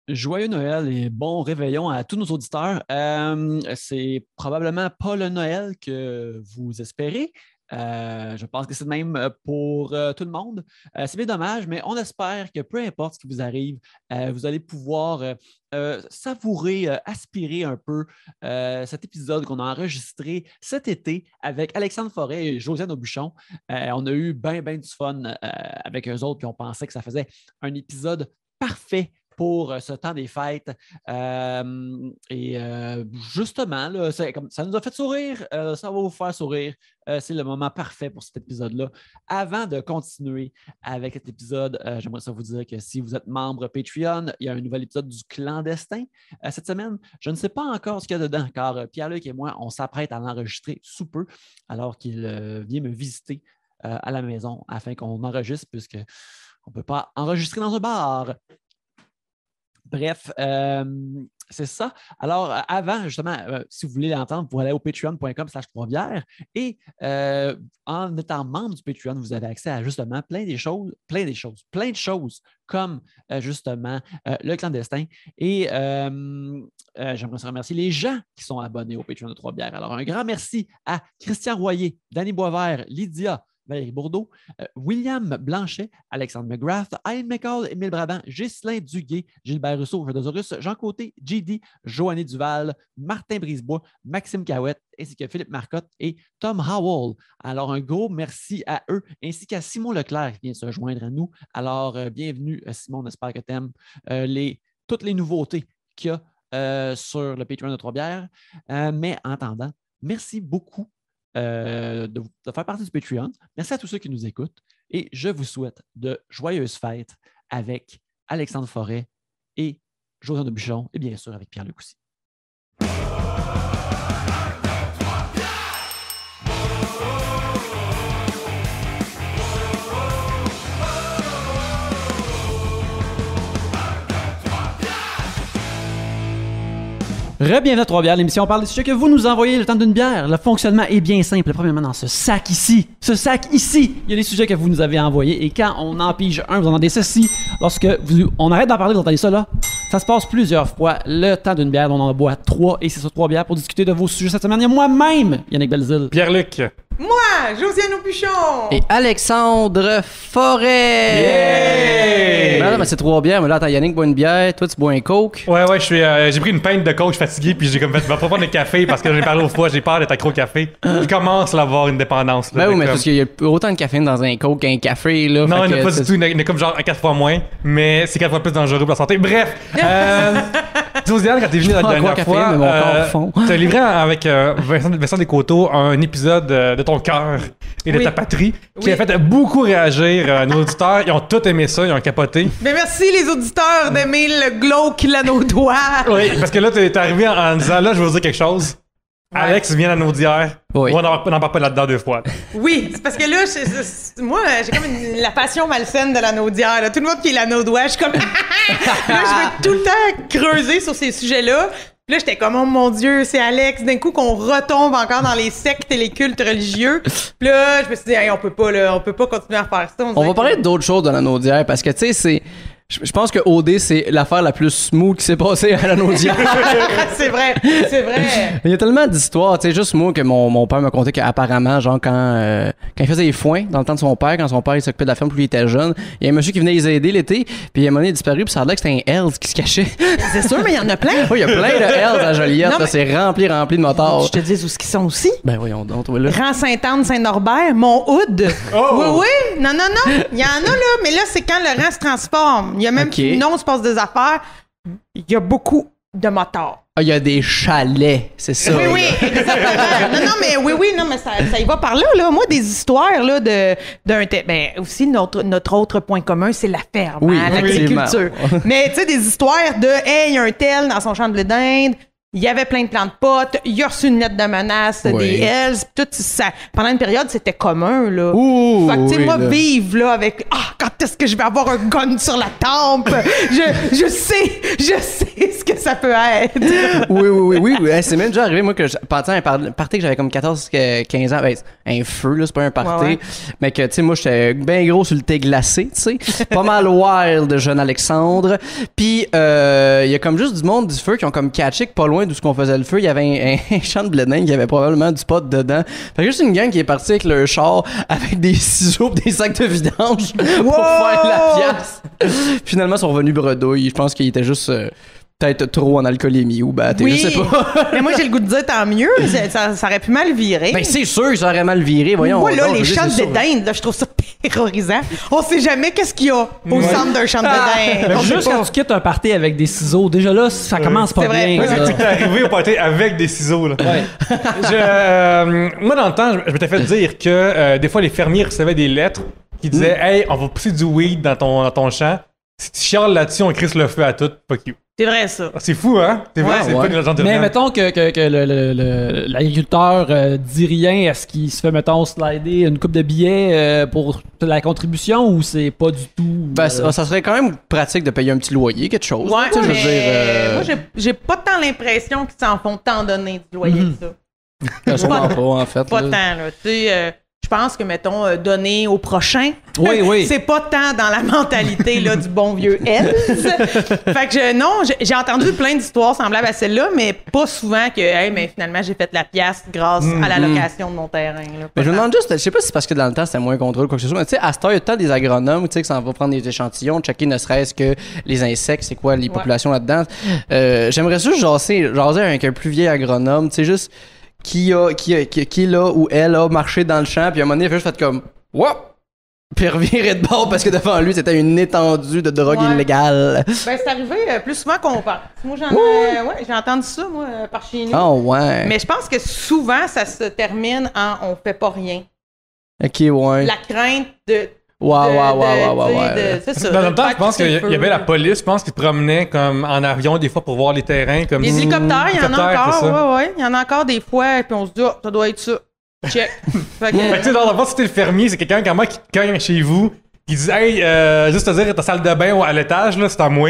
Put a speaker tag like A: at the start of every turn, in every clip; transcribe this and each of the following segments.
A: Joyeux Noël et bon réveillon à tous nos auditeurs. C'est probablement pas le Noël que vous espérez. Je pense que c'est le même pour tout le monde. C'est bien dommage, mais on espère que peu importe ce qui vous arrive, vous allez pouvoir savourer, aspirer un peu cet épisode qu'on a enregistré cet été avec Alexandre Forêt et Josiane Aubuchon. On a eu bien du fun avec eux autres, puis on pensait que ça faisait un épisode parfait pour ce temps des fêtes. Justement, là, ça nous a fait sourire, ça va vous faire sourire. C'est le moment parfait pour cet épisode-là. Avant de continuer avec cet épisode, j'aimerais ça vous dire que si vous êtes membre Patreon, il y a un nouvel épisode du Clandestin cette semaine. Je ne sais pas encore ce qu'il y a dedans, car Pierre-Luc et moi, on s'apprête à l'enregistrer sous peu, alors qu'il vient me visiter à la maison afin qu'on enregistre, puisqu'on ne peut pas enregistrer dans un bar. Bref, c'est ça. Alors, avant, justement, si vous voulez l'entendre, vous pouvez aller au patreon.com/3bières et en étant membre du Patreon, vous avez accès à justement plein de choses comme justement le clandestin. Et j'aimerais remercier les gens qui sont abonnés au Patreon de 3 bières. Alors, un grand merci à Christian Royer, Danny Boisvert, Lydia, Valérie Bourdeau, William Blanchet, Alexandre McGrath, Ian McCall, Émile Brabant, Ghislain Duguay, Gilbert Rousseau, Jodosaurus, Jean Côté, JD, Joanny Duval, Martin Brisebois, Maxime Cahouette, ainsi que Philippe Marcotte et Tom Howell. Alors, un gros merci à eux, ainsi qu'à Simon Leclerc qui vient se joindre à nous. Alors, bienvenue, Simon, on espère que tu aimes toutes les nouveautés qu'il y a sur le Patreon de 3 bières. Mais en attendant, merci beaucoup de faire partie du Patreon. Merci à tous ceux qui nous écoutent et je vous souhaite de joyeuses fêtes avec Alexandre Forêt et Josiane Aubuchon et bien sûr avec Pierre-Luc aussi. Re-bienvenue à 3 bières, l'émission. On parle des sujets que vous nous envoyez le temps d'une bière. Le fonctionnement est bien simple. Premièrement, dans ce sac ici, il y a des sujets que vous nous avez envoyés. Et quand on en pige un, vous entendez ceci. Lorsque on arrête d'en parler, vous entendez ça là. Ça se passe plusieurs fois. Le temps d'une bière, on en boit 3 et c'est sur 3 bières pour discuter de vos sujets cette semaine. Il y a moi-même, Yannick Belzile.
B: Pierre-Luc.
C: Moi, Josiane Aubuchon.
D: Et Alexandre Forêt.
B: Yeah!
D: Non, mais c'est 3 bières. Mais là, attends, Yannick boit une bière. Toi, tu bois un coke.
B: Ouais, j'ai pris une pinte de coke, je suis fatigué, puis j'ai comme fait, va pas prendre de café parce que j'ai parlé au foie, j'ai peur d'être accro au café. Je commence à avoir une dépendance. Là,
D: Ben oui, mais
B: comme...
D: parce qu'il y a autant de caféine dans un coke qu'un café, là.
B: Non, il n'y en a pas du tout. Il y en a comme genre 4 fois moins, mais c'est 4 fois plus dangereux pour la santé. Bref, Josiane, quand t'es venu la dernière fois, t'as livré avec Vincent Descoteaux un épisode de ton cœur et de ta patrie qui a fait beaucoup réagir nos auditeurs. Ils ont tous aimé ça, ils ont capoté.
C: Mais merci les auditeurs d'aimer le glauque l'anneau doigt.
B: Oui, parce que là, t'es arrivé en disant, là, je vais vous dire quelque chose. Ouais. Alex vient d'anneau d'hier.
D: Oui.
B: On n'en parle pas là-dedans 2 fois.
C: Oui, c'est parce que là, moi, j'ai comme la passion malsaine de l'anneau d'hier. Tout le monde qui est l'anneau doigt, je suis comme... là, je veux tout le temps creuser sur ces sujets-là. Puis là, j'étais comme, oh mon Dieu, c'est Alex. D'un coup, qu'on retombe encore dans les sectes et les cultes religieux. Puis là, je me suis dit, hey, on peut pas continuer à faire ça.
D: On va parler d'autres choses de l'anneau d'hier parce que, tu sais, c'est... Je pense que OD, c'est l'affaire la plus smooth qui s'est passée à l'anneau d'hier.
C: C'est vrai.
D: Il y a tellement d'histoires, tu sais, juste moi que mon père m'a conté qu'apparemment, genre quand il faisait les foins dans le temps de son père, quand son père il s'occupait de la ferme puis il était jeune, il y a un monsieur qui venait les aider l'été, puis à un moment donné, il a disparu, puis ça a l'air que c'était un Hells qui se cachait.
C: C'est sûr, mais il y en a plein.
D: Oui, il y a plein de Hells à Joliette, là, c'est rempli de motards.
C: Je te dis où ce qu'ils sont aussi.
D: Ben voyons donc, toi là.
C: Grand Sainte-Anne, Saint-Norbert, Mont-Hood.
B: Oh!
C: Oui, non. Il y en a là, mais là, c'est quand le rang se transforme. Il y a même non, se passe des affaires. Il y a beaucoup de motards.
D: Ah, il y a des chalets, c'est ça.
C: Oui, exactement. non, mais ça y va par là, là. Moi, des histoires, là, ben, aussi, notre autre point commun, c'est la ferme, l'agriculture. Mais, tu sais, des histoires de, hey, il y a un tel dans son champ de blé d'Inde, il y avait plein de plants de potes, il a reçu une lettre de menace des Hells, tout ça. Pendant une période, c'était commun, là. Fait que, tu sais, vivre, là, avec, quand est-ce que je vais avoir un gun sur la tempe? Je sais ce que ça peut être.
D: Oui. C'est même déjà arrivé, moi, que pendant un party que j'avais comme 14-15 ans, un feu, là, c'est pas un party,
C: ouais.
D: mais que, tu sais, moi, j'étais bien gros sur le thé glacé, tu sais. Pas mal wild, jeune Alexandre. Puis, il y a comme juste du monde du feu qui ont comme catché que pas loin d'où ce qu'on faisait le feu, il y avait un champ de blé d'Inde qui avait probablement du pot dedans. Fait que juste une gang qui est partie avec leur char, avec des ciseaux pis des sacs de vidange pour faire la pièce. Finalement, ils sont revenus bredouilles. Je pense qu'ils étaient juste peut-être trop en alcoolémie ou battés, je sais pas.
C: Mais moi, j'ai le goût de dire tant mieux. Ça aurait pu mal virer.
D: Ben, c'est sûr que ça aurait mal viré. Voyons.
C: Moi, là, les champs de dinde, là, je trouve ça terrorisant. On sait jamais qu'est-ce qu'il y a au centre d'un champ de dinde.
A: Juste quand tu quittes un party avec des ciseaux, déjà là, ça commence pas bien.
B: C'est t'es arrivé au party avec des ciseaux, là. Ouais. Moi, dans le temps, je m'étais fait dire que des fois, les fermiers recevaient des lettres qui disaient Hey, on va pousser du weed dans ton champ. Si tu chiales là-dessus, on crisse le feu à tout. Fuck you.
C: C'est vrai, ça.
B: C'est fou, hein? C'est vrai, c'est pas que les gens te
A: Mais mettons que l'agriculteur dit rien, est-ce qu'il se fait, mettons, slider une coupe de billets pour la contribution ou c'est pas du tout...
D: Ben, ça serait quand même pratique de payer un petit loyer, quelque chose.
C: Ouais,
D: je veux
C: dire, moi, j'ai pas tant l'impression qu'ils s'en font tant donner du loyer que ça.
D: Sûrement pas, en fait.
C: Pas tant, là. Tu sais... je pense que, mettons, donner au prochain,
A: oui.
C: c'est pas tant dans la mentalité là, du bon vieux Else. Fait que j'ai entendu plein d'histoires semblables à celle-là, mais pas souvent que, mais finalement, j'ai fait la pièce grâce à la location de mon terrain. Là,
D: mais je me demande juste, je sais pas si c'est parce que dans le temps, c'était moins contrôle ou quoi que ce soit, mais tu sais, à ce temps, il y a tant des agronomes, tu sais, qui s'en vont prendre des échantillons, checker ne serait-ce que les insectes, c'est quoi les populations là-dedans. J'aimerais juste jaser avec un plus vieil agronome, tu sais, juste... Qui là ou elle a marché dans le champ, puis à un moment donné, il a juste fait comme Wouah! Puis revirer de bord parce que devant lui, c'était une étendue de drogue illégale.
C: Ben, c'est arrivé plus souvent qu'on pense. Moi, j'ai entendu ça, moi, par chez nous.
D: Oh, ouais.
C: Mais je pense que souvent, ça se termine en on fait pas rien.
D: Ok, ouais.
C: La crainte de.
D: Ouais.
C: C'est ça.
B: Dans le même temps, je pense qu'il y avait la police, je pense, qui promenait comme en avion des fois pour voir les terrains. Comme
C: les hélicoptères, il y en a encore. Ouais. Il y en a encore des fois, puis on se dit, ça doit être ça. Check.
B: Fait que, tu sais, dans le fond, si t'es le fermier, c'est quelqu'un comme moi qui cogne chez vous, qui dit, hey, juste te dire, ta salle de bain à l'étage, là, c'est à moi.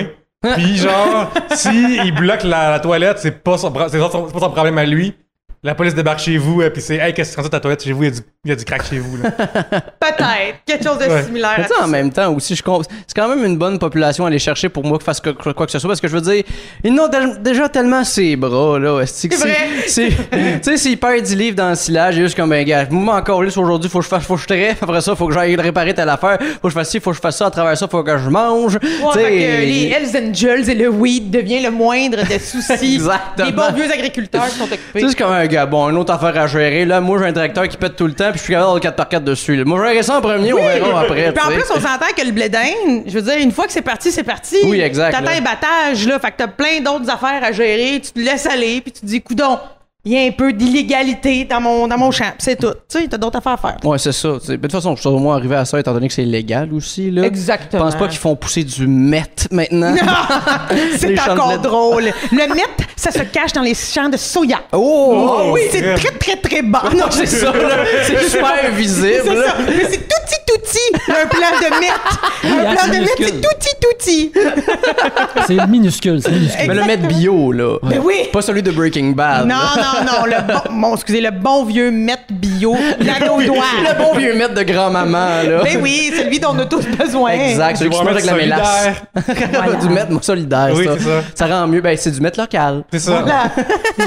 B: Puis genre, si il bloque la toilette, c'est pas son problème à lui. La police débarque chez vous, puis c'est hey, qu'est-ce que c'est ça ta toilette chez vous? Il y a du crack chez vous. Là.
C: Peut-être. Quelque chose de similaire.
D: Mais en même temps aussi, c'est quand même une bonne population à aller chercher pour moi qu'il fasse quoi que ce soit. Parce que je veux dire, ils n'ont déjà tellement ses bras, là.
C: C'est vrai.
D: Tu sais, s'ils perdent 10 livres dans le silage, il est juste comme, ben, gars, moi encore là, aujourd'hui, faut que je treffe. Après ça, faut que j'aille réparer telle affaire. Faut que je fasse ci, faut que je fasse ça. À travers ça, faut que je mange.
C: Ouais, fait que les Hells Angels et le weed devient le moindre des soucis.
D: Exactement.
C: Les bons vieux agriculteurs qui sont occupés.
D: C'est comme un gars, bon, une autre affaire à gérer. Là, moi, j'ai un tracteur qui pète tout le temps, puis je suis capable d'avoir 4x4 dessus. Là. Moi, je vais ça en premier, on verra après.
C: Puis en plus, on s'entend que le blé d'Inde, je veux dire, une fois que c'est parti, c'est parti.
D: Oui, exact.
C: T'attends un battage, là. Fait que t'as plein d'autres affaires à gérer. Tu te laisses aller, puis tu te dis, coudon, il y a un peu d'illégalité dans mon champ. C'est tout. Tu sais, t'as d'autres affaires à faire.
D: Ouais, c'est ça. De toute façon, je suis au moins arrivé à ça, étant donné que c'est légal aussi, là.
C: Exactement.
D: Je pense pas qu'ils font pousser du meth maintenant.
C: C'est encore drôle. Le meth, ça se cache dans les champs de soya.
D: Oh!
C: Oui, c'est très, très, très bas.
D: Non, c'est ça, là. C'est super visible.
C: C'est ça. Mais c'est touti, un plan de meth. Un plan de meth, c'est touti.
A: C'est minuscule.
D: Mais le meth bio, là.
C: Mais oui.
D: Pas celui de Breaking Bad.
C: Non. Le bon vieux meth bio, l'anneau doigt.
D: Le bon vieux meth de grand-maman, là.
C: Ben oui, celui dont on a tous besoin.
D: Exact, celui qui se mange avec la mélasse. Voilà. Du meth solidaire,
B: oui,
D: ça.
B: C'est ça.
D: Ça rend mieux. Ben, c'est du meth local.
B: C'est ça.
C: Voilà.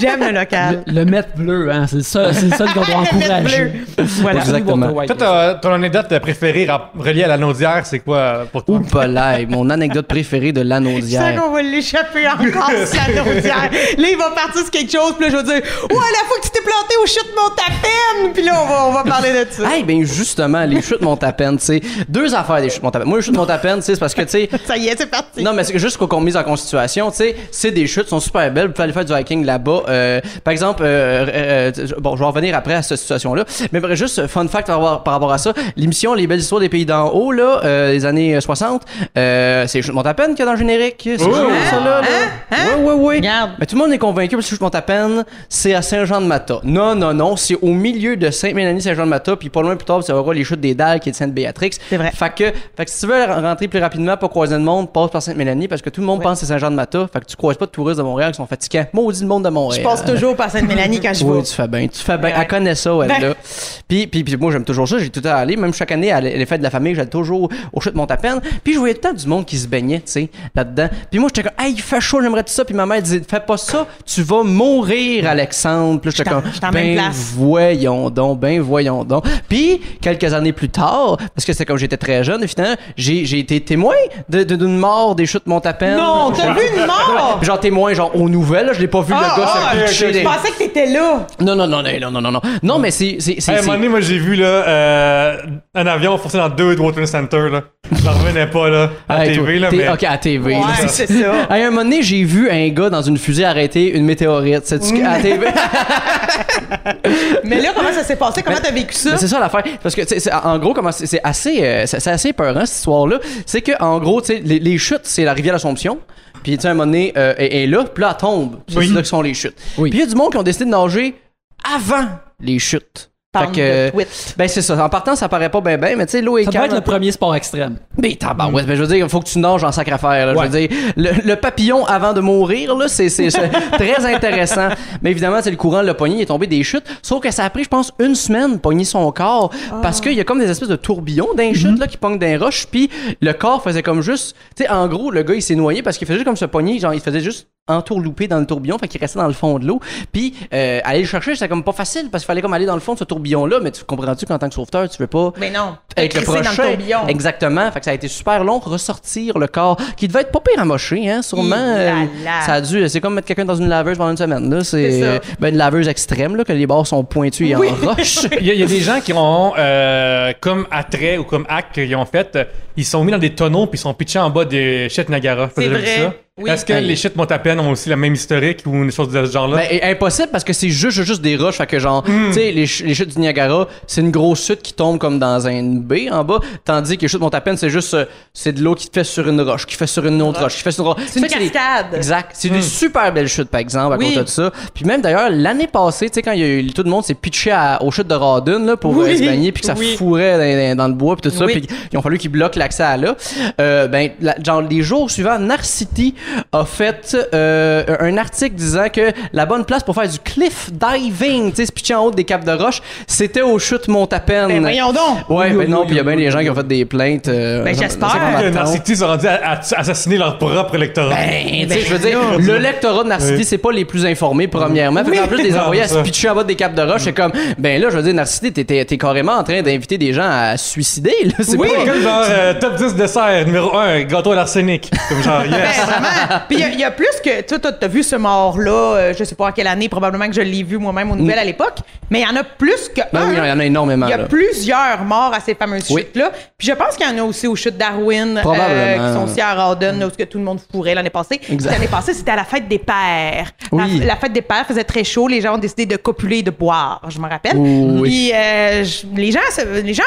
C: J'aime le local.
A: Le meth bleu, hein, c'est ça qu'on doit encourager.
C: Voilà.
D: Exactement.
B: Toi, ton anecdote préférée reliée à l'anaudière, c'est quoi pour toi?
D: Oupalaï, mon anecdote préférée de
C: Je
D: l'anaudière.
C: sens qu'on va l'échapper encore sur l'anaudière. Là, il va partir sur quelque chose, puis là, je vais dire « Ouais, la fois que tu t'es planté aux chutes Mont-à-Peine! » Puis là, on va parler de ça.
D: Hey, ben justement, les chutes Mont-à-Peine, tu sais, deux affaires des chutes Mont-à-Peine. Moi, les chutes Mont-à-Peine, c'est parce que, tu sais...
C: Ça y est, c'est parti.
D: Non, mais c'est juste qu'on mise en constitution, tu sais, c'est des chutes, sont super belles, vous pouvez aller faire du hiking là-bas. Par exemple, bon, je vais revenir après à cette situation-là, mais juste, fun fact par rapport à ça, l'émission Les Belles Histoires des Pays d'en haut, là, des années 60, c'est les chutes Mont-à-Peine qu'il y a dans le générique. C'est ça, là. Oui.
C: Regarde.
D: Mais tout le monde est convaincu parce que les chutes Mont-à-Peine, c'est à Saint-Jean-de-Mata. Non, c'est au milieu de Sainte-Mélanie, Saint-Jean-de-Mata, puis pas loin plus tard, tu vas voir les chutes des Dalles qui est de Sainte-Béatrix.
C: C'est vrai.
D: Fait que si tu veux rentrer plus rapidement, pas croiser le monde, passe par Sainte-Mélanie parce que tout le monde pense que c'est Saint-Jean-de-Mata. Fait que tu croises pas de touristes de Montréal qui sont fatigants. Maudit le monde de Montréal.
C: Je passe toujours par Sainte-Mélanie quand je vais.
D: Oui, tu fais bien. Elle connaît ça, elle, là. Puis moi, j'aime toujours ça. J'ai tout le temps allé. Même chaque année, les fêtes de la famille, j'allais toujours au chute Montapen. Puis je voyais tout le temps du monde qui se baignait, tu sais, là-dedans. Puis moi, j'étais comme, hey, il fait chaud, j'aimerais tout ça. Puis ma mère disait, fais pas ça, tu vas mourir, Alexandre. Puis j'étais comme, voyons donc. Puis quelques années plus tard, parce que c'est comme j'étais très jeune, finalement, j'ai été témoin d'une mort des chutes Montapen.
C: Non, t'as vu une mort?
D: Genre témoin, genre aux nouvelles, là, je l'ai pas vu le gars se pitcher.
C: Je pensais que t'étais là.
D: Non. Non, mais c'est.
B: À un moment donné, moi, j'ai vu là, un avion forcé dans 2 World Center. Là. J'en revenais pas là, à TV. Là, mais...
D: Ok, à TV.
C: Ouais,
D: là,
C: c'est ça.
D: À un moment donné, j'ai vu un gars dans une fusée arrêter une météorite. C'est à TV.
C: Mais là, comment ça s'est passé? Comment t'as vécu ça?
D: C'est ça l'affaire. Parce que, en gros, c'est assez épeurant, cette histoire-là. C'est que, en gros, les chutes, c'est la rivière L'Assomption. Puis, tu sais, à un moment donné, elle est là, puis là, elle tombe. C'est là que sont les chutes. Puis, il y a du monde qui ont décidé de nager avant les chutes. Ben c'est ça. En partant, ça paraît pas bien, mais tu sais, l'eau est calme.
A: Ça doit être le premier sport extrême.
D: Mais tabarouette, je veux dire, il faut que tu nages en sacre affaire. Là, je veux dire, le papillon avant de mourir, là, c'est très intéressant. Mais évidemment, c'est le courant, le pogné, il est tombé des chutes. Sauf que ça a pris, je pense, 1 semaine pogner son corps. Parce qu'il y a comme des espèces de tourbillons dans les chutes là, qui pognent dans les roches. Puis le corps faisait comme juste. Tu sais, en gros, le gars, il s'est noyé parce qu'il faisait juste comme ce pogné. Genre, il faisait juste entourloupé dans le tourbillon, fait qu'il restait dans le fond de l'eau. Puis aller le chercher, c'était comme pas facile parce qu'il fallait comme aller dans le fond de ce tourbillon-là. Mais tu comprends-tu qu'en tant que sauveteur, tu veux pas.
C: Mais non.
D: Avec le prochain. Dans le tourbillon. Exactement. Fait que ça a été super long ressortir le corps, qui devait être pas pire amoché, hein. Sûrement. Ça a dû. C'est comme mettre quelqu'un dans une laveuse pendant une semaine. Là, c'est une laveuse extrême là, que les bords sont pointus et en roche.
B: Il y a des gens qui ont comme attrait ou comme acte qu'ils ont fait. Ils sont mis dans des tonneaux puis ils sont pitchés en bas des chutes Niagara.
C: C'est vrai.
B: Ça? Oui. Est-ce que les chutes Montapen ont aussi la même historique ou une chose de ce genre-là?
D: Ben, impossible parce que c'est juste des roches. Fait que genre, tu sais, les chutes du Niagara, c'est une grosse chute qui tombe comme dans une baie en bas. Tandis que les chutes Montapen, c'est juste, c'est de l'eau qui te fait sur une roche, qui fait sur une autre roche, qui fait sur une roche.
C: C'est une cascade.
D: Exact. C'est des super belles chutes, par exemple, à cause de ça. Puis même d'ailleurs, l'année passée, tu sais, quand il y a eu, tout le monde s'est pitché aux chutes de Rawdon, là, pour se baigner, puis que ça fourrait dans le bois, puis tout ça. Puis ils ont fallu qu'ils bloquent l'accès à là. Genre, les jours suivants, Narcity a fait un article disant que la bonne place pour faire du cliff diving, tu sais, se pitcher en haut des caps de roche, c'était aux chutes Montapen.
C: Ben voyons donc!
D: Ouais, ben non, puis il y a bien des gens qui ont fait des plaintes.
C: Ben j'espère
B: que Narcity sont rendus à assassiner leur propre électorat.
D: Ben, tu sais, je veux dire, le lectorat de Narcity, c'est pas les plus informés, premièrement. Fait qu'en plus, les envoyer à se pitcher en bas des caps de roche, c'est comme, ben là, je veux dire, Narcity, t'es carrément en train d'inviter des gens à se suicider, là. C'est
B: pas comme genre top 10 dessert, numéro 1, gâteau à l'arsenic. Comme genre, yes.
C: Ben, vraiment. Puis il y a plus que. Tu t'as vu ce mort-là, je sais pas à quelle année, probablement que je l'ai vu moi-même aux nouvelles à l'époque, mais il y en a plus que.
D: Ben oui, il y en a énormément.
C: Il y a plusieurs morts à ces fameuses chutes-là. Puis je pense qu'il y en a aussi aux chutes Darwin, qui sont aussi à Rawdon, là, où tout le monde fourrait l'année passée. L'année passée, c'était à la fête des pères.
D: Oui.
C: La fête des pères faisait très chaud, les gens ont décidé de copuler et de boire, je me rappelle.
D: Oui.
C: Puis les gens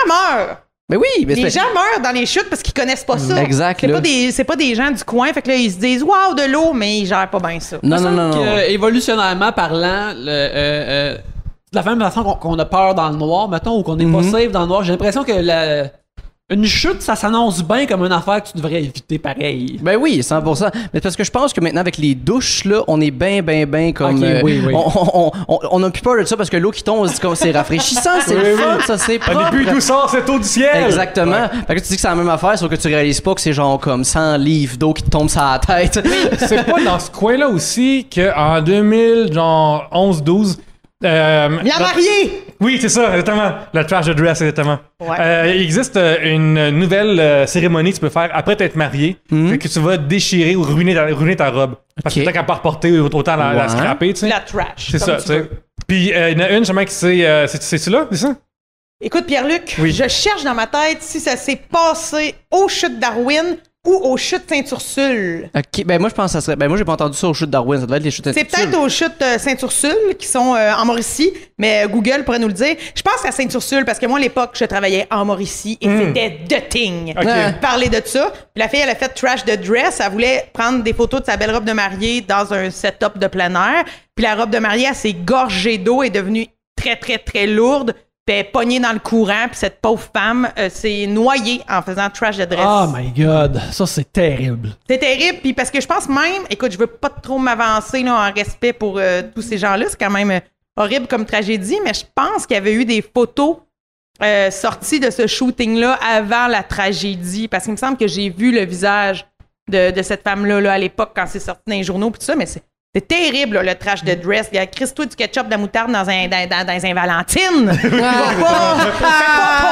C: meurent.
D: Mais oui, mais
C: les gens meurent dans les chutes parce qu'ils connaissent pas ça.
D: Exact.
C: C'est pas des gens du coin, fait que là ils se disent waouh de l'eau, mais ils gèrent pas bien ça.
D: Non.
A: Évolutionnairement parlant, de la même façon qu'on a peur dans le noir, mettons, ou qu'on n'est pas safe dans le noir, j'ai l'impression que une chute, ça s'annonce bien comme une affaire que tu devrais éviter pareil.
D: Ben oui, 100%. Mais parce que je pense que maintenant, avec les douches, là, on est bien comme...
A: Okay, oui.
D: On a plus peur de ça parce que l'eau qui tombe, on se dit que c'est rafraîchissant, c'est le fun, ça, c'est propre.
B: Depuis d'où sort cette eau du ciel?
D: Exactement. Fait que tu dis que c'est la même affaire, sauf que tu réalises pas que c'est genre comme 100 livres d'eau qui te tombe sur la tête.
B: C'est pas dans ce coin-là aussi qu'en 2011-12...
C: La mariée!
B: Oui, c'est ça, exactement. Le trash de dress, exactement. Ouais. Il existe une nouvelle cérémonie que tu peux faire après t'être marié, fait que tu vas déchirer ou ruiner ta robe. Parce que t'as qu'à pas reporter, autant la scraper, tu sais.
C: La trash.
B: C'est ça, tu sais. Puis il y en a une, justement, qui c'est là, c'est ça?
C: Écoute, Pierre-Luc, je cherche dans ma tête si ça s'est passé aux chutes Darwin ou aux chutes Sainte-Ursule.
D: OK, ben moi je pense que ça serait... Ben moi j'ai pas entendu ça aux chutes Darwin, ça doit être les chutes Sainte-Ursule.
C: C'est peut-être aux chutes Sainte-Ursule qui sont en Mauricie, mais Google pourrait nous le dire. Je pense à Sainte-Ursule parce que moi à l'époque, je travaillais en Mauricie et c'était the thing. Parler de ça. Puis la fille, elle a fait trash de dress, elle voulait prendre des photos de sa belle robe de mariée dans un setup de plein air. Puis la robe de mariée, elle s'est gorgée d'eau et est devenue très, très, très lourde. était pognée dans le courant, puis cette pauvre femme s'est noyée en faisant trash de dress.
A: Oh my God, ça c'est terrible.
C: C'est terrible, puis parce que je pense même, écoute, je veux pas trop m'avancer là, en respect pour tous ces gens-là, c'est quand même horrible comme tragédie, mais je pense qu'il y avait eu des photos sorties de ce shooting-là avant la tragédie, parce qu'il me semble que j'ai vu le visage de cette femme-là là, à l'époque quand c'est sorti dans les journaux, puis tout ça, mais c'est terrible, là, le trash de dress. Il y a Christo du ketchup de la moutarde dans un Valentine. Fais pas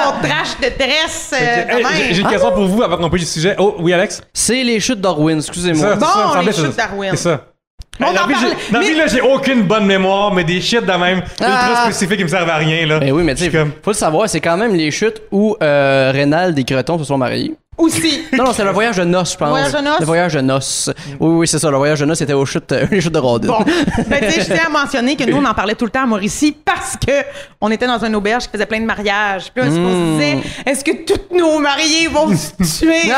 C: ton trash de dress.
B: J'ai une question pour vous avant qu'on puisse du sujet. Oh, oui, Alex?
D: C'est les chutes Darwin, excusez-moi.
C: Les chutes Darwin.
B: C'est ça.
C: Bon,
B: dans la vie, là, j'ai aucune bonne mémoire, mais des shit de même ultra spécifiques qui me servent à rien. Là.
D: Ben oui, mais tu sais, faut le savoir, c'est quand même les chutes où Rénal et Creton se sont mariés.
C: Aussi.
D: Non, c'est le voyage de noces, je pense.
C: Voyage de noces?
D: Le voyage de noces. Oui, c'est ça. Le voyage de noces, c'était aux chutes de Rodin.
C: Bon. Ben, tu sais, je tiens à mentionner que nous, on en parlait tout le temps à Mauricie parce que on était dans une auberge qui faisait plein de mariages. Puis là, on se disait, est-ce que tous nos mariés vont se tuer?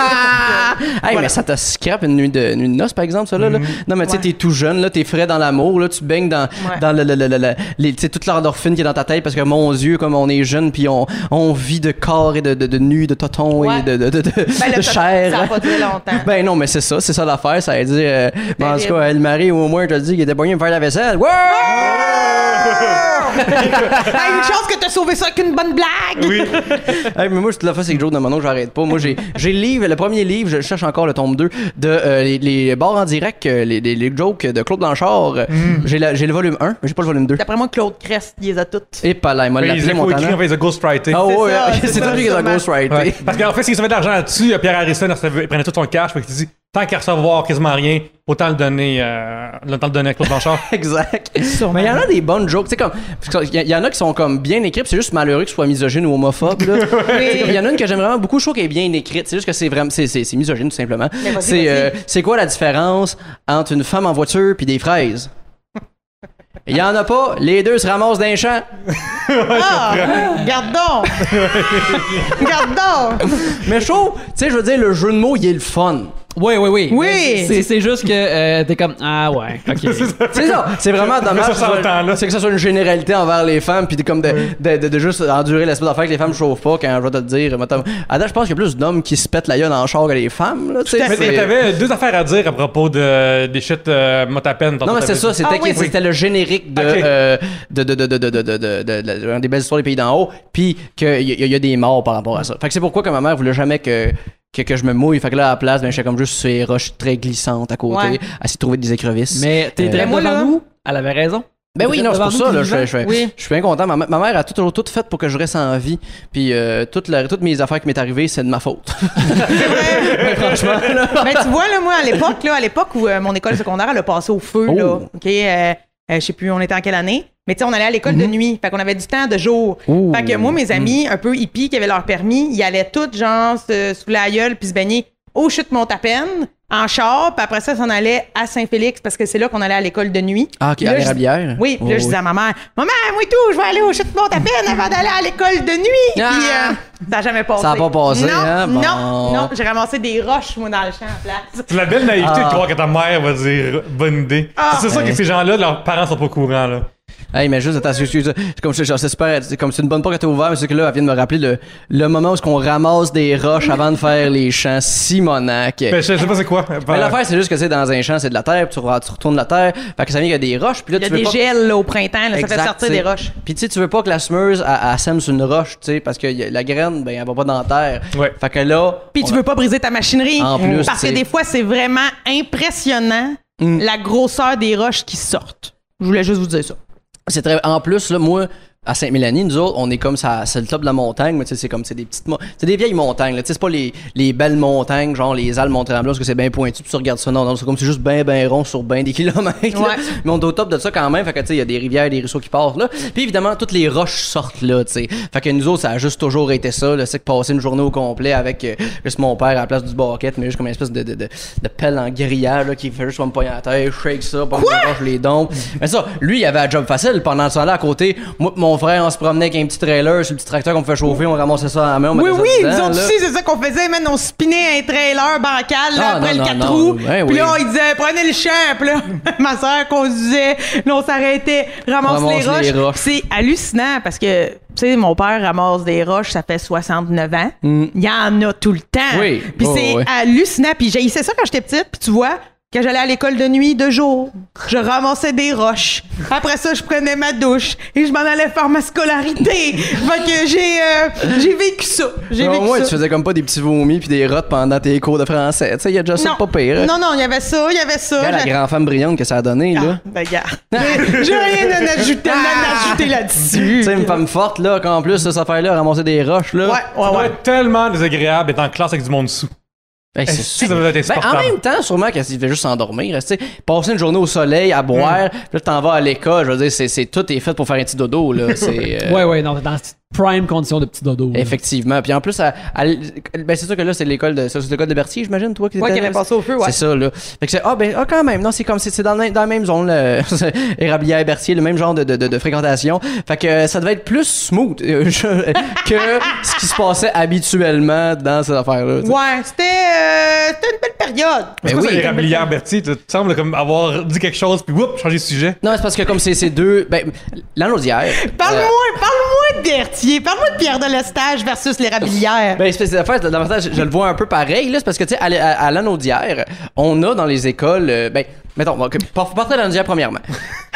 D: Hey, mais ça te scrape une nuit de noces, par exemple, ça, là. Non, mais tu sais, t'es tout jeune, là, t'es frais dans l'amour, là, tu baignes dans toute l'endorphine qui est dans ta tête parce que, mon Dieu, comme on est jeune, puis on vit de corps et de nuit, de totons et de chair.
C: Ça n'a pas duré longtemps.
D: Ben non, mais c'est ça l'affaire. Ça veut dire, en tout cas, le mari, au moins, je te le dis, qu'il était pas bien me faire la vaisselle. Wow!
C: Une chance que t'as sauvé ça avec une bonne blague!
B: Oui.
D: Hey, mais moi, toute la fois, c'est que Joe de Mono, j'arrête pas. Moi, j'ai le premier livre, je cherche encore le tome 2, de les bars en direct, les jokes de Claude Blanchard. J'ai le volume 1, mais j'ai pas le volume 2.
C: D'après moi, Claude Crest, il les a toutes.
D: Et pas là, il m'a l'appelé mon talent.
B: Il a ghostwriter.
D: Ah ouais, c'est toi qui les a ghostwriter.
B: Ouais. Parce qu'en fait, s'il se met de l'argent là-dessus, Pierre Harrison, il prenait tout son cash, puis il dit tant qu'à recevoir quasiment rien, autant le donner à Claude Blanchard.
D: Exact. Mais il y en a des bonnes jokes. Tu sais, comme, il y en a qui sont comme bien écrites, c'est juste malheureux que ce soit misogyne ou homophobe. Il y en a une que j'aime vraiment beaucoup, je trouve qu'elle est bien écrite. C'est juste que c'est vraiment, c'est misogyne tout simplement. C'est quoi la différence entre une femme en voiture puis des fraises? Il y en a pas, les deux se ramassent dans les champs.
C: Garde donc! Garde donc!
D: Mais je trouve, tu sais, je veux dire, le jeu de mots, il est le fun.
A: Oui.
C: Oui!
A: C'est juste que t'es comme ah ouais, ok.
D: C'est ça. C'est vraiment dommage. C'est que ça soit une généralité envers les femmes, puis comme de juste endurer l'espèce d'affaire que les femmes ne chauffent pas. Quand je vais te le dire, je pense qu'il y a plus d'hommes qui se pètent la gueule en char que les femmes. Là,
B: mais t'avais deux affaires à dire à propos des shit motapen.
D: Non, mais c'est ça. C'était le générique des belles histoires des pays d'en haut, puis qu'il y a des morts par rapport à ça. Fait que c'est pourquoi que ma mère voulait jamais que je me mouille. Fait que là, à la place, j'étais comme juste sur les roches très glissantes à côté, à essayer de trouver des écrevisses.
A: Mais t'es très devant nous. Elle avait raison.
D: Ben oui, non, c'est pour ça, là, je suis bien content. Ma mère a tout fait pour que je reste en vie. Puis toutes mes affaires qui m'est arrivées, c'est de ma faute.
C: C'est vrai. Franchement, là. Mais tu vois, là, moi, à l'époque où mon école secondaire, elle a passé au feu, là. OK, je sais plus, on était en quelle année. Mais tu sais, on allait à l'école de nuit. Fait qu'on avait du temps de jour. Fait que moi, mes amis, un peu hippies, qui avaient leur permis, ils allaient tous, genre, sous la gueule, puis se baigner au chute Montapen, en char, puis après ça, s'en allait à Saint-Félix, parce que c'est là qu'on allait à l'école de nuit.
D: Ah, OK, à l'Érablière.
C: Oui, puis là, je disais à ma mère, moi et tout, je vais aller au chute Montapen avant d'aller à l'école de nuit. Puis ça n'a jamais passé.
D: Ça n'a pas passé, hein?
C: Non, j'ai ramassé des roches, moi, dans le champ à place.
B: C'est la belle naïveté de croire que ta mère va dire bonne idée. C'est ça que ces gens-là, leurs parents sont pas au courant, là.
D: Hey, mais juste, attends, excuse, c'est comme c'est une bonne porte qui était ouverte, mais c'est que là, elle vient de me rappeler le moment où on ramasse des roches avant de faire les champs Simonac.
B: Ben, je sais pas c'est quoi.
D: Mais l'affaire, c'est juste que, tu sais, dans un champ, c'est de la terre, puis tu retournes la terre, fait que ça vient qu'il y a des roches, puis là,
C: il y a des gels, là, au printemps, là, ça fait sortir des roches.
D: Puis, tu sais, tu veux pas que la semeuse, elle sème sur une roche, tu sais, parce que la graine, ben, elle va pas dans la terre.
B: Ouais.
D: Fait que là.
C: Puis, tu veux pas briser ta machinerie.
D: En plus,
C: parce que des fois, c'est vraiment impressionnant, la grosseur des roches qui sortent. Je voulais juste vous dire ça.
D: C'est très. En plus, là, moi, à Sainte-Mélanie, nous autres, on est comme ça, c'est le top de la montagne, mais tu sais, c'est des petites c'est des vieilles montagnes, là. Tu sais, c'est pas les belles montagnes, genre les Alpes Mont-Tremblant, parce que c'est bien pointu, puis tu regardes ça, non, c'est comme c'est juste bien rond sur bien des kilomètres, là. Mais on est au top de ça quand même, fait que tu sais, il y a des rivières, des ruisseaux qui passent, là. Puis évidemment, toutes les roches sortent, là, tu sais. Fait que nous autres, ça a juste toujours été ça, là, c'est que passer une journée au complet avec juste mon père à la place du bucket, mais juste comme une espèce de pelle en grillage, là, qui fait juste me poigner à la tête, shake ça, pas me les dons. Mais ça, lui, il avait un job facile pendant ce temps-là à côté. Moi, mon mon frère, on se promenait avec un petit trailer sur le petit tracteur qu'on fait chauffer, on ramassait ça à la main, on
C: Oui,
D: mettait
C: oui,
D: ça
C: nous
D: dedans,
C: autres
D: là.
C: aussi, c'est ça qu'on faisait, man. On spinait un trailer bancal là,
D: Ah,
C: après
D: non,
C: le 4
D: non,
C: roues.
D: ben
C: Puis là,
D: oui.
C: il disait, prenez le champ. Puis là, ma soeur conduisait. Là, on s'arrêtait, ramasse les roches. C'est hallucinant parce que, tu sais, mon père ramasse des roches, ça fait 69 ans. Il y en a tout le temps.
D: Oui.
C: Puis c'est hallucinant. Puis j'ai essayé ça quand j'étais petite. Puis tu vois, quand j'allais à l'école de nuit de jour, je ramassais des roches. Après ça, je prenais ma douche et je m'en allais faire ma scolarité. Fait que j'ai vécu ça.
D: Au moins, tu faisais comme pas des petits vomis puis des rottes pendant tes cours de français. Tu sais, il y a déjà ça pas pire.
C: Non, il y avait ça.
D: Regarde la grande femme brillante que ça a donné, là.
C: Ben, regarde. J'ai rien à ajouter là-dessus.
D: Tu sais, une femme forte, là, qu'en plus, cette affaire-là, ramasser des roches, là.
B: Ça doit être tellement désagréable d'être en classe avec du monde sous.
D: Ben,
B: Ça doit être insupportable.
D: en même temps, sûrement qu'il fait juste s'endormir. Tu sais, passer une journée au soleil à boire, puis là, t'en vas à l'école. Je veux dire, tout est fait pour faire un petit dodo, là.
A: Ouais, non, dans prime condition de petit dodo.
D: Effectivement. Puis en plus, ben, c'est sûr que là, c'est l'école de Berthier, j'imagine, toi, qui
C: avait passé au feu, ouais.
D: C'est ça, là. Fait que quand même. Non, c'est comme, c'est dans la même zone, Érablière et Berthier, le même genre de fréquentation. Fait que ça devait être plus smooth que ce qui se passait habituellement dans cette affaire-là. T'sais.
C: Ouais, c'était une belle période.
B: Mais oui, Érablière Berthier, tu sembles comme avoir dit quelque chose, puis whoop, changer de sujet.
D: Non, c'est parce que comme c'est deux. Ben, l'Anaudière.
C: Parle-moi de Berthier. Parle-moi de Pierre de Lestage versus l'Érablière.
D: Ben, c'est l'affaire, l'avantage, je le vois un peu pareil, là, c'est parce que, tu sais, à l'Anaudière, on a dans les écoles, mettons, portrait de l'Anaudière, premièrement.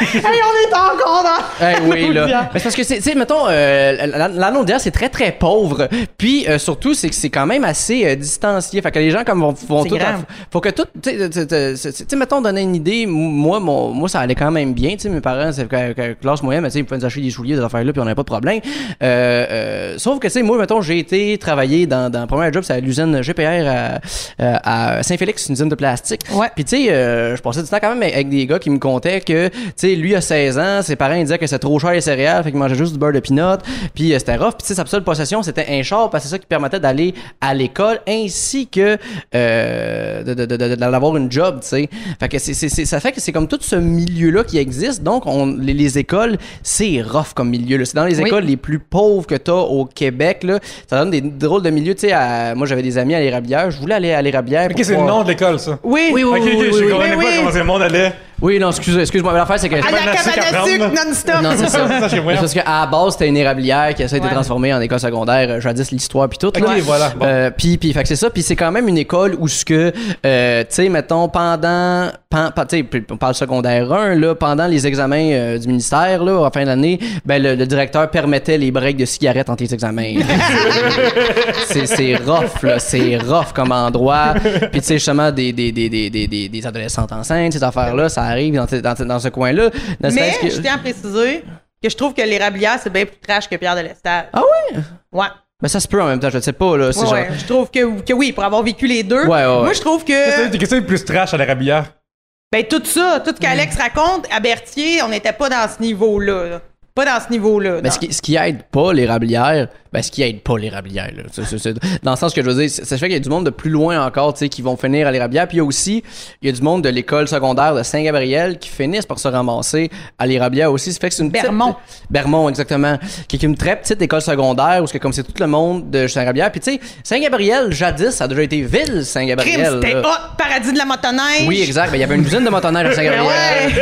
C: Hey, on est encore dans.
D: Oui, là. Mais c'est parce que, tu sais, mettons, l'Anaudière, c'est très, très pauvre. Puis, surtout, c'est que c'est quand même assez distancié. Fait que les gens, comme vont tout. Faut que tout. Tu sais, mettons, donner une idée, moi, ça allait quand même bien. Tu sais, mes parents, c'est classe moyenne, mais tu sais, ils pouvaient nous acheter des souliers, des affaires-là, puis on n'avait pas de problème. Sauf que, tu sais, moi, mettons, j'ai été travailler dans le premier job, c'est à l'usine GPR à Saint-Félix, une usine de plastique.
C: Ouais.
D: Puis, tu sais, je passais du temps quand même avec des gars qui me contaient que, tu sais, lui a 16 ans, ses parents ils disaient que c'était trop cher les céréales, fait qu'il mangeait juste du beurre de peanut, puis c'était rough. Puis, tu sais, sa seule possession, c'était un char, parce que c'est ça qui permettait d'aller à l'école, ainsi que d'avoir une job, tu sais. Fait que ça fait que c'est comme tout ce milieu-là qui existe. Donc, les écoles, c'est rough comme milieu, là. C'est dans les écoles les plus pauvres que t'as au Québec, là. Ça donne des drôles de milieux, tu sais. Moi, j'avais des amis à l'Érablière. Je voulais aller à l'Érablière.
B: Ok, c'est le nom de l'école, ça.
C: Oui.
B: Ok, je comprenais pas comment le monde allait.
D: Oui, non, excuse-moi, mais l'affaire, c'est que...
C: À la cabane à sucre non-stop.
D: Non, c'est ça.
B: C'est
D: parce qu'à la base, c'était une érablière qui a été transformée en école secondaire, jadis l'histoire puis tout.
B: Ok, voilà. Bon.
D: Puis fait que c'est ça, puis c'est quand même une école où ce que, tu sais, mettons, tu sais, on parle secondaire 1, là, pendant les examens du ministère, là, à la fin de l'année, ben, le directeur permettait les breaks de cigarettes entre les examens. c'est rough, là, c'est rough comme endroit. Puis tu sais, justement, des adolescentes enceintes, ces affaires-là, ça arrive dans ce coin-là.
C: Mais je tiens à préciser que je trouve que l'Érablière, c'est bien plus trash que Pierre de Lestage.
D: Ah ouais?
C: Ouais.
D: Ben ça se peut en même temps, je ne sais pas. Là,
C: ouais, je trouve que oui, pour avoir vécu les deux.
D: Ouais.
C: Moi, je trouve que...
B: Qu'est-ce qui est plus trash à l'Érablière?
C: Ben tout ça, tout ce qu'Alex raconte, à Berthier, on n'était pas dans ce niveau-là. Là. Pas dans ce niveau-là.
D: Mais ce qui aide pas l'Érablière, là. Dans le sens que je veux dire, ça fait qu'il y a du monde de plus loin encore, tu sais, qui vont finir à l'Érablière. Puis il y a du monde de l'école secondaire de Saint-Gabriel qui finissent par se ramasser à l'Érablière aussi. Ça fait que c'est une Bermond, exactement. Qui est une très petite école secondaire où c'est comme c'est tout le monde de Saint-Gabriel. Puis tu sais, Saint-Gabriel, jadis, ça a déjà été ville Saint-Gabriel.
C: C'était paradis de la motoneige.
D: Oui, exact. Ben, il y avait une usine de motoneige à Saint-Gabriel.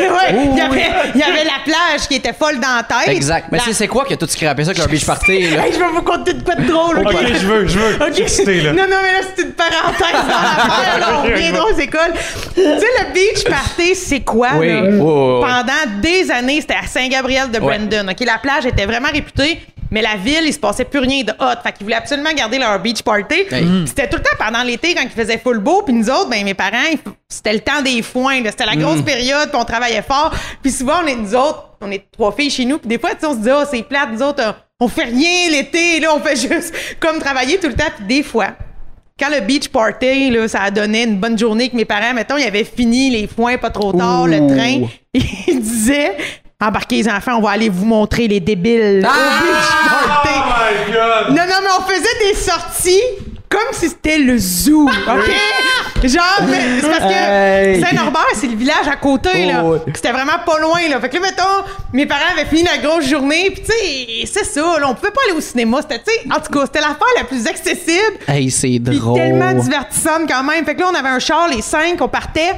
C: Il y avait la plage qui était folle dans la tête.
D: Exact. Mais c'est quoi qui a tout scrappé ça que leur beach party, là?
C: Hey, je vais vous conter de quoi de drôle.
B: Ok, je veux.
C: Okay.
B: Excité, là.
C: Non, mais là, c'est une parenthèse dans l'affaire, là. On reviendra aux écoles. Tu sais, le beach party, c'est quoi,
D: oui.
C: là?
D: Oh.
C: Pendant des années, c'était à Saint-Gabriel de Brandon. OK, la plage était vraiment réputée. Mais la ville, il se passait plus rien de hot. Fait qu'ils voulaient absolument garder leur beach party. C'était tout le temps pendant l'été quand il faisait full beau. Puis nous autres, ben mes parents, c'était le temps des foins. C'était la grosse période. Puis on travaillait fort. Puis souvent, on est 3 filles chez nous. Puis des fois, on se dit, c'est plate. Nous autres, on fait rien l'été. Là, on fait juste comme travailler tout le temps. Puis des fois, quand le beach party, là, ça a donné une bonne journée que mes parents, mettons, ils avaient fini les foins pas trop tard, le train. Ils disaient... Embarquez les enfants, on va aller vous montrer les débiles au beach party.
B: Oh my God!
C: Non, mais on faisait des sorties comme si c'était le zoo, OK? Genre, mais c'est parce que Saint-Norbert, c'est le village à côté, là. C'était vraiment pas loin, là. Fait que là, mettons, mes parents avaient fini la grosse journée, puis tu sais, c'est ça, là, on pouvait pas aller au cinéma. C'était, tu sais, en tout cas, c'était l'affaire la plus accessible.
D: Hey, c'est drôle.
C: Puis tellement divertissante quand même. Fait que là, on avait un char, les 5, on partait.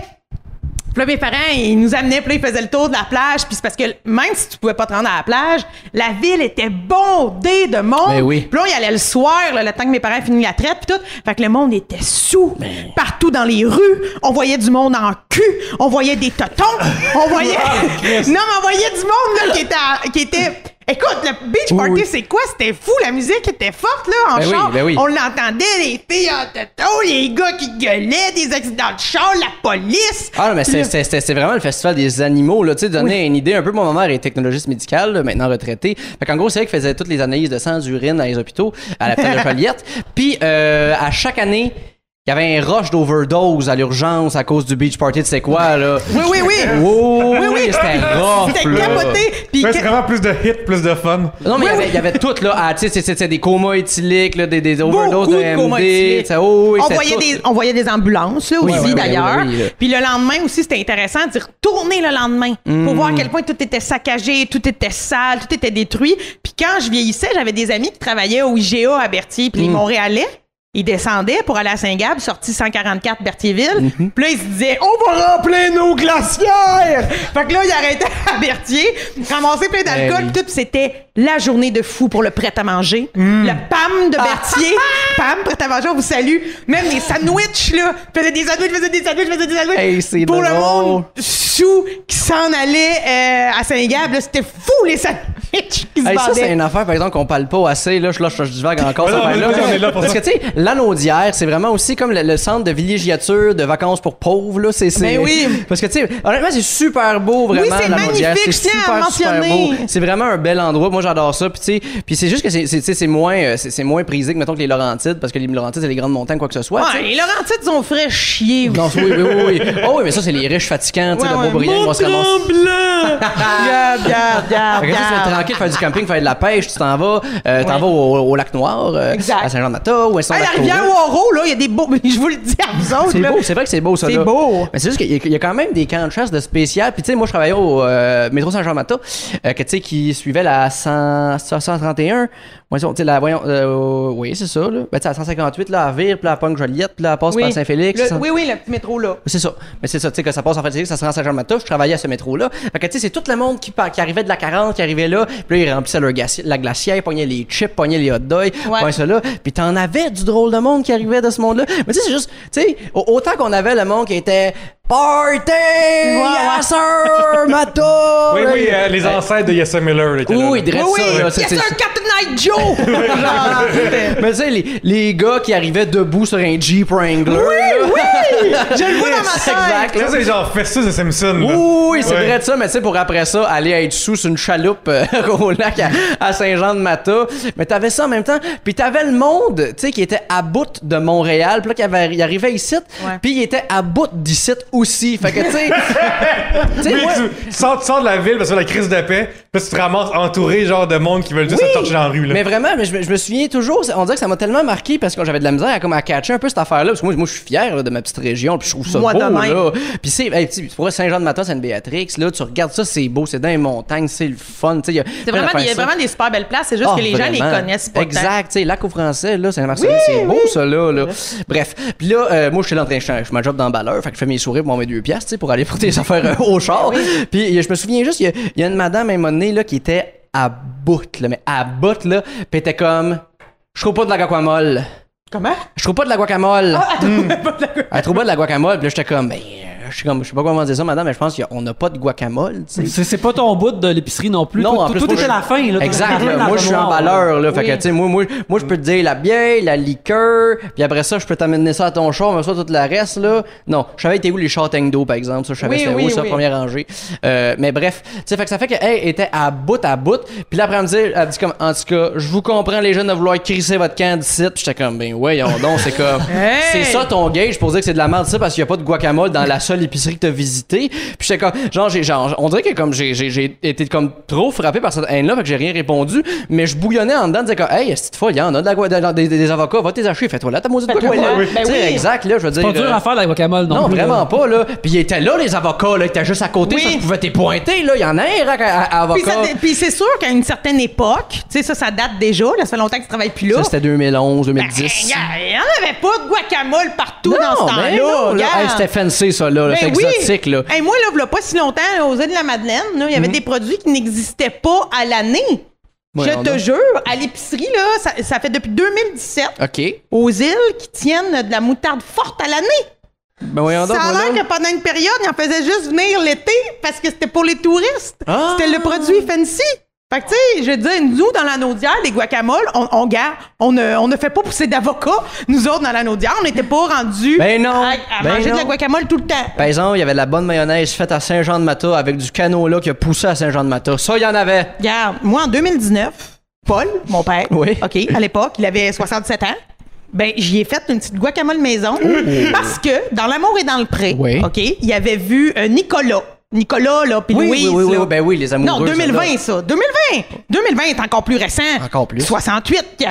C: Puis là, mes parents, ils nous amenaient, puis là, ils faisaient le tour de la plage. Puis c'est parce que même si tu pouvais pas te rendre à la plage, la ville était bondée de monde.
D: Ben oui.
C: Puis là, on y allait le soir, là, le temps que mes parents finissent la traite, puis tout. Fait que le monde était sous, partout dans les rues. On voyait du monde en cul. On voyait des totons. On voyait... non, mais on voyait du monde, là, qui était... Écoute, le beach party, c'est quoi? C'était fou, la musique était forte, là, en char.
D: Oui.
C: On l'entendait, les filles en toto, les gars qui gueulaient, des accidents de char, la police.
D: Ah non, mais c'est vraiment le festival des animaux, là. Tu sais, donner une idée un peu. Mon mère est technologiste médicale, là, maintenant retraitée. Fait qu'en gros, c'est elle qui faisait toutes les analyses de sang, d'urine dans les hôpitaux, à la petite de Joliette. Puis, à chaque année, il y avait un rush d'overdose à l'urgence à cause du beach party, tu sais quoi, là?
C: Oui,
D: c'était rough,
C: c'était
D: là.
C: capoté. Puis
B: c'est vraiment plus de hits, plus de fun.
D: Non, mais il y avait tout, là. Tu sais, c'était des comas éthyliques, là, des overdoses de MD.
C: On voyait des ambulances, là, aussi, d'ailleurs.
D: Oui.
C: Puis le lendemain aussi, c'était intéressant d'y retourner le lendemain pour voir à quel point tout était saccagé, tout était sale, tout était détruit. Puis quand je vieillissais, j'avais des amis qui travaillaient au IGA à Berthier, puis les Montréalais. Ils descendaient pour aller à Saint-Gab, sorti 144 Berthierville. Puis là, ils se disaient « On va remplir nos glacières! » Fait que là, ils arrêtaient à Berthier, ramassaient plein d'alcool, tout. Puis c'était la journée de fou pour le prêt-à-manger. Le PAM de Berthier. PAM, prêt-à-manger, on vous salue. Même les sandwichs, là. Faisaient des sandwichs.
D: Hey, c'est
C: pour
D: drôle.
C: le monde sous qui s'en allait à Saint-Gab, là, c'était fou, les sandwichs qui se vendaient.
D: Ça, c'est une affaire, par exemple, qu'on parle pas assez. Là, je divague encore.
B: On est là pour
D: Parce
B: ça.
D: que, tu sais, l'Anaudière, c'est vraiment aussi comme le centre de villégiature de vacances pour pauvres, là.
C: Ben oui.
D: Parce que, tu sais, honnêtement, c'est super beau, vraiment.
C: Oui, c'est
D: l'Anaudière.
C: magnifique,
D: C'est
C: je tiens à
D: super
C: mentionner.
D: beau. C'est vraiment un bel endroit. Moi, j'adore ça. Puis, tu sais, c'est juste que c'est moins prisé que, mettons, que les Laurentides, parce que les Laurentides, c'est les grandes montagnes, quoi que ce soit.
C: Ouais, les Laurentides sont frais chier aussi.
D: Non, oui. Oh, oui, mais ça, c'est les riches fatigants, tu sais, de Beaubriand, qui vont se ramasser.
C: Regarde.
D: Fait que tu vas tranquille, faire du camping, faire de la pêche, tu t'en vas, au lac Noir,
C: Exact.
D: à Saint-Jean-de-Mata, ou à
C: La rivière Waro, là, il y a des beaux. Je vous le dis à vous autres.
D: C'est beau, c'est vrai que c'est beau, ça.
C: C'est
D: là.
C: beau.
D: Mais c'est juste qu'il y a quand même des camps de chasse de spécial. Puis, tu sais, moi, je travaillais au métro Saint-Jean-Mata, tu sais, qui suivait la 131. Oui, c'est ça, là. Ben, tu sais, à 158, là, à Vire, puis là, à Pont-Joliette, puis là, elle passe par Saint-Félix.
C: Oui, le petit métro, là.
D: C'est ça. Mais c'est ça, tu sais, que ça passe en Saint-Félix, ça se rend à Saint-Jean-Mata. Je travaillais à ce métro-là. Fait que, tu sais, c'est tout le monde qui arrivait de la 40, qui arrivait là. Puis là, ils remplissaient la glacière, pognaient les chips, pognaient les hot dogs, pognaient ça là. Puis t'en avais du drôle de monde qui arrivait de ce monde-là. Mais tu sais, c'est juste, tu sais, autant qu'on avait le monde qui était Party! Yes, sir! Mata!
B: Oui, les ancêtres de Yessa Miller.
D: Oui, direct ça.
C: Yes, sir, Captain Night Joe!
D: Mais tu sais, les gars qui arrivaient debout sur un Jeep Wrangler.
C: Oui! Je le vois dans ma tête!
D: Exact.
B: Ça, c'est genre festus de Simpson. Là.
D: Oui, c'est vrai de ça, mais tu sais, pour après ça, aller être sous sur une chaloupe au lac à Saint-Jean-de-Mata. Mais t'avais ça en même temps. Puis t'avais le monde, tu sais, qui était à bout de Montréal. Puis là, il arrivait ici. Puis il était à bout d'ici aussi. Fait que, tu sais.
B: Tu sors de la ville parce que la crise de paix. Puis tu te ramasses entouré, genre, de monde qui veulent juste se torcher dans la rue. Là.
D: Mais vraiment, je me souviens toujours. On dirait que ça m'a tellement marqué parce que j'avais de la misère à catcher un peu cette affaire-là. Parce que moi je suis fier là, de ma petite région. Puis je trouve ça beau. Là. Puis c'est pour vrai, Saint-Jean-de-Mata, Sainte-Béatrix. Là, tu regardes ça, c'est beau. C'est dans les montagnes, c'est le fun. Il y a
C: vraiment des super belles places. C'est juste que les gens les connaissent pas.
D: Exact. Tu sais, Lac aux Français, là, Saint-Marcelin, c'est beau, ça, là. Bref. Puis là, moi, je suis là en train de faire ma job d'emballeur. Fait que je fais mes sourires pour m'en mettre 2 piastres, tu sais, pour aller porter les affaires au char. Puis je me souviens juste, il y a une madame à un moment donné, là, qui était à bout, là, mais à bout, là. Puis elle était comme, je trouve pas de la guacamole.
C: Comment?
D: Je trouve pas de la guacamole. Elle trouve pas de la guacamole. Puis là, j'étais comme, je sais pas comment dire ça, madame, mais je pense qu'on n'a pas de guacamole.
A: C'est pas ton bout de l'épicerie non plus.
D: Non,
A: tout était la fin. Là,
D: exact. Moi, je suis emballeur. Là, fait que, tu sais, moi, je peux te dire la bière, la liqueur, puis après ça, je peux t'amener ça à ton char, mais ça, tout le reste, là. Non, je savais était où les châtaignes d'eau, par exemple. Ça, je savais c'était où, ça, première rangée. Mais bref, tu sais, fait que ça fait qu'elle était à bout. Puis là, après, elle me dit comme, en tout cas, je vous comprends, les jeunes, de vouloir crisser votre camp d'ici. Puis j'étais comme, ben, ouais, donc, c'est comme, c'est ça ton gage pour dire que c'est de la merde, ça, parce qu'il y a pas de guacamole dans la seule nouvelle épicerie que t'as visitée. Puis j'étais comme, on dirait que comme j'ai été comme trop frappé par cette haine-là, fait que j'ai rien répondu, mais je bouillonnais en dedans, disais comme, hey, c'est folle, il y en a des avocats, va t'es acheter, fais-toi là, ta maudite guacamole. Tu sais, exact, là, je veux dire.
A: C'est pas dur à faire la guacamole, non plus.
D: Non, vraiment pas, là. Puis ils étaient là, les avocats, là, ils étaient juste à côté, ça, je pouvais t'y pointer, là. Il y en a un rack à avocat.
C: Puis c'est sûr qu'à une certaine époque, tu sais, ça date déjà, là, ça fait longtemps que tu travailles plus là.
D: Ça, c'était 2011, 2010.
C: Il n'y en avait pas de guacamole partout dans ce temps-là.
D: Hey, c'était fancy, ça, là. C'était exotique, là.
C: Hey, moi, là, il n'y a pas si longtemps, aux îles de la Madeleine, là, il y avait des produits qui n'existaient pas à l'année. Je te jure, à l'épicerie, là, ça fait depuis 2017 aux îles qui tiennent de la moutarde forte à l'année.
D: Ben voyons donc,
C: ça a l'air que pendant une période, ils en faisaient juste venir l'été parce que c'était pour les touristes. C'était le produit fancy. Fait que, tu sais, je veux dire, nous, dans la Naudière, les guacamoles, on ne fait pas pousser d'avocats. Nous autres, dans la Naudière, on n'était pas rendus à manger de la guacamole tout le temps.
D: Par exemple, il y avait de la bonne mayonnaise faite à Saint-Jean-de-Mata avec du canola qui a poussé à Saint-Jean-de-Mata. Ça, il y en avait.
C: Regarde, moi, en 2019, Paul, mon père, à l'époque, il avait 67 ans. Ben, j'y ai fait une petite guacamole maison parce que, dans L'amour et dans le pré, il avait vu Nicolas, là, puis Louise.
D: Oui, ben oui, les amoureux.
C: Non, 2020, ça. 2020 est encore plus récent.
D: Encore plus.
C: 68,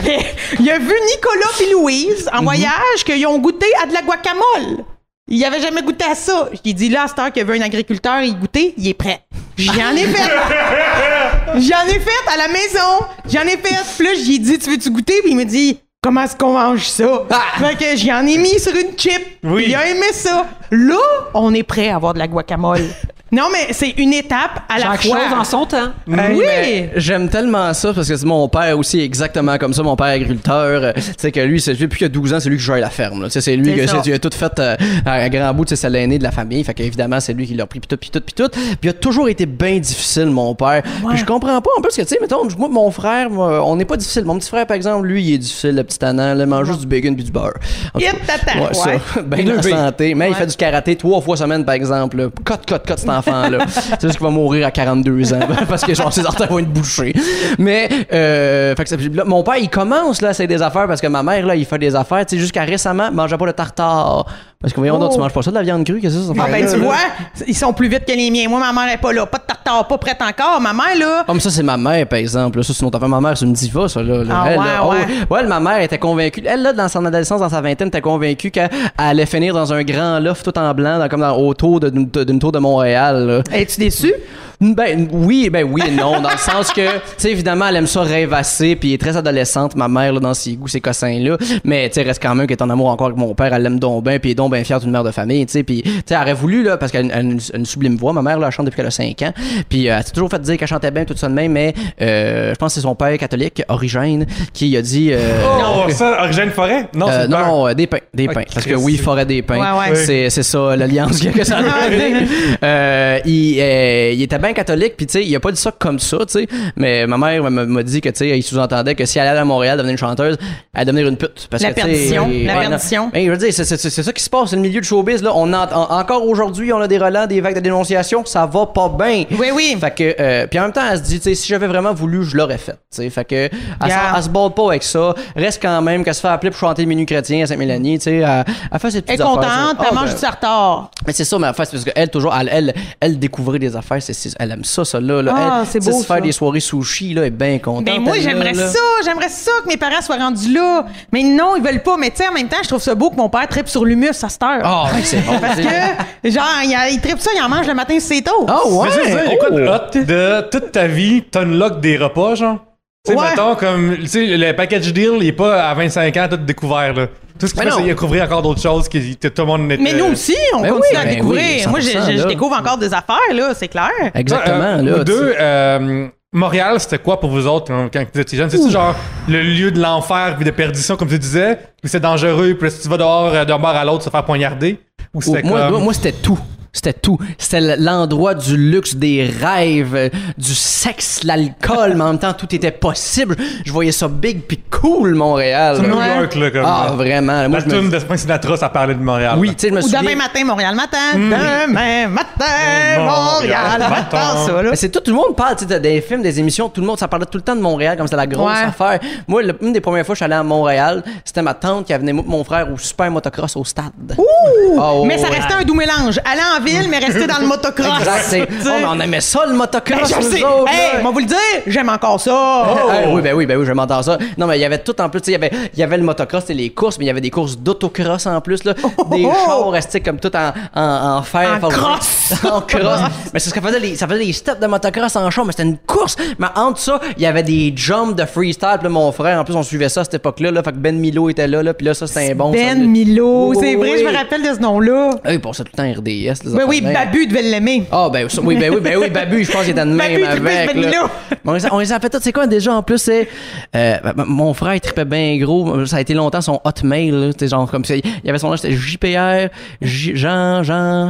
C: il a vu Nicolas puis Louise en voyage qu'ils ont goûté à de la guacamole. Il avait jamais goûté à ça. J'ai dit, là, à cette heure qu'il veut un agriculteur y goûter, il est prêt. J'en ai fait. J'en ai fait à la maison. J'en ai fait. Puis là, j'ai dit, tu veux-tu goûter? Puis il me dit, comment est-ce qu'on mange ça? Fait que j'en ai mis sur une chip. Oui. Il a aimé ça. Là, on est prêt à avoir de la guacamole. Non, mais c'est une étape à la fois.
A: Chaque chose en son temps.
C: Oui!
D: J'aime tellement ça parce que mon père aussi est exactement comme ça. Mon père est agriculteur. Tu sais que lui, depuis qu'il a 12 ans, c'est lui qui gère la ferme. C'est lui qui a tout fait à grand bout. C'est l'aîné de la famille. Fait qu'évidemment, c'est lui qui l'a pris puis tout. Puis il a toujours été bien difficile, mon père. Puis je comprends pas un peu parce que, tu sais, mettons, moi, mon frère, on n'est pas difficile. Mon petit frère, par exemple, lui, il est difficile, le petit tannant. Il mange juste du bacon puis du beurre. Ça. Ben en santé. Mais il fait du karaté 3 fois semaine, par exemple. Cote, cet enfant-là. C'est juste qu'il va mourir à 42 ans parce que genre ses artères vont être bouchées. Mais fait que là, mon père il commence là à essayer des affaires parce que ma mère là il fait des affaires, tu sais, jusqu'à récemment mangeait pas de tartare parce que voyons donc tu manges pas ça de la viande crue, qu'est-ce que c'est ça?
C: Ben tu vois, ils sont plus vite que les miens. Moi ma mère est pas là, pas de tartare, pas prête encore. Ma mère là.
D: Comme ça c'est ma mère par exemple, là, ça c'est notre affaire. Ma mère c'est une diva ça là. Elle, ma mère était convaincue. Elle là dans son adolescence, dans sa vingtaine, était convaincue qu'elle allait finir dans un grand loft tout en blanc, autour d'une tour de Montréal. Là.
C: Es-tu déçu?
D: Ben oui et non, dans le sens que, tu sais, évidemment, elle aime ça rêvasser, puis elle est très adolescente, ma mère, là, dans ses goûts, ses cossins-là, mais, tu sais, reste quand même qu'elle est en amour encore avec mon père, elle l'aime donc bien, puis elle est donc bien fière d'une mère de famille, tu sais, puis, tu sais, elle aurait voulu, là, parce qu'elle a une sublime voix, ma mère, là, elle chante depuis qu'elle a 5 ans, puis elle s'est toujours fait dire qu'elle chantait bien, tout ça de même, mais je pense que c'est son père catholique, Origène, qui a dit...
B: ça, Origène Forêt? Non, c'est
D: non, des pins, parce que oui, Forêt des Pins, c'est ça, l'alliance que ça a il était bien catholique, puis tu sais, il a pas dit ça comme ça, tu sais, mais ma mère m'a dit que, tu sais, il sous-entendait que si elle allait à Montréal devenir une chanteuse, elle allait devenir une pute. Parce
C: la
D: que,
C: perdition.
D: Mais je veux dire, c'est ça qui se passe, c'est le milieu de showbiz, là. Encore aujourd'hui, on a des relents, des vagues de dénonciation, ça va pas bien.
C: Oui.
D: Fait que, puis en même temps, elle se dit, tu sais, si j'avais vraiment voulu, je l'aurais fait, tu sais. Fait que, elle se borde pas avec ça. Reste quand même qu'elle se fait appeler pour chanter le menu chrétien à Sainte-Mélanie, tu sais. Elle fait ses petites affaires.
C: Elle est contente, elle mange du tartare.
D: Mais c'est ça, mais en fait, c'est parce qu'elle, toujours, elle découvrait des affaires, elle aime ça là.
C: C'est beau,
D: faire des soirées sushi, là, elle est bien contente.
C: Ben moi, j'aimerais ça que mes parents soient rendus là. Mais non, ils veulent pas. Mais tu sais, en même temps, je trouve ça beau que mon père trippe sur l'humus à cette heure.
D: Ah, c'est bon.
C: Parce que, genre, il trippe ça, il en mange le matin, c'est tôt.
D: Ah, ouais.
B: Mais c'est ça, écoute, de toute ta vie, t'unlock des repas, genre. Tu sais, mettons, comme, tu sais, le package deal, il est pas à 25 ans tout découvert, là. Tout ce qu'il fait, c'est découvrir encore d'autres choses que tout le monde n'était...
C: Mais nous aussi, on continue à découvrir. Moi, je découvre encore des affaires, là, c'est clair.
D: Exactement, là.
B: Vous deux, Montréal, c'était quoi pour vous autres quand vous étiez jeunes? C'est-tu genre le lieu de l'enfer puis de perdition, comme tu disais? Puis c'est dangereux, puis si tu vas dehors d'un bord à l'autre, se faire poignarder? Ou c'était
D: moi, c'était tout. C'était tout. C'était l'endroit du luxe, des rêves, du sexe, l'alcool, mais en même temps, tout était possible. Je voyais ça big puis cool, Montréal.
B: C'est New York, là, comme
D: ça. Vraiment.
B: Moi, la tune de Frank Sinatra, ça parlait de Montréal.
D: Oui, tu sais, je me souviens...
C: Demain matin, Montréal matin. Demain matin, Montréal matin. Ça, là.
D: C'est tout le monde parle, tu sais, des films, des émissions, tout le monde, ça parlait tout le temps de Montréal, comme c'était la grosse affaire. Moi, une des premières fois que je suis allé à Montréal, c'était ma tante qui a venu mon frère au super motocross au stade.
C: Mais ça restait un doux mélange. Aller en en ville, mais rester dans le motocross.
D: Exact. Mais on aimait ça, le motocross,
C: je
D: nous
C: sais.
D: autres.
C: Hey, moi vous le dire, j'aime encore ça.
D: Oui, je m'entends ça. Non, mais il y avait tout en plus. Il y avait le motocross et les courses, mais il y avait des courses d'autocross en plus. Là. Des chars restés comme tout en fer.
C: En cross.
D: En cross. Mais c'est ce que ça faisait des steps de motocross en char, mais c'était une course. Mais entre ça, il y avait des jumps de freestyle. Puis là, mon frère, en plus, on suivait ça à cette époque-là. Fait que Ben Milo était là. Puis là, ça, c'était un bon.
C: Ben Milo, c'est vrai, je me rappelle de ce nom-là.
D: Oui, pour ça, tout le temps RDS.
C: Oui, Babu devait l'aimer.
D: Ah, oui, Babu, je pense qu'il était de même avec. On les a fait tous. C'est quoi déjà en plus? C'est. Mon frère, il trippait bien gros. Ça a été longtemps son hotmail. C'était genre comme ça. Il y avait son nom, c'était JPR,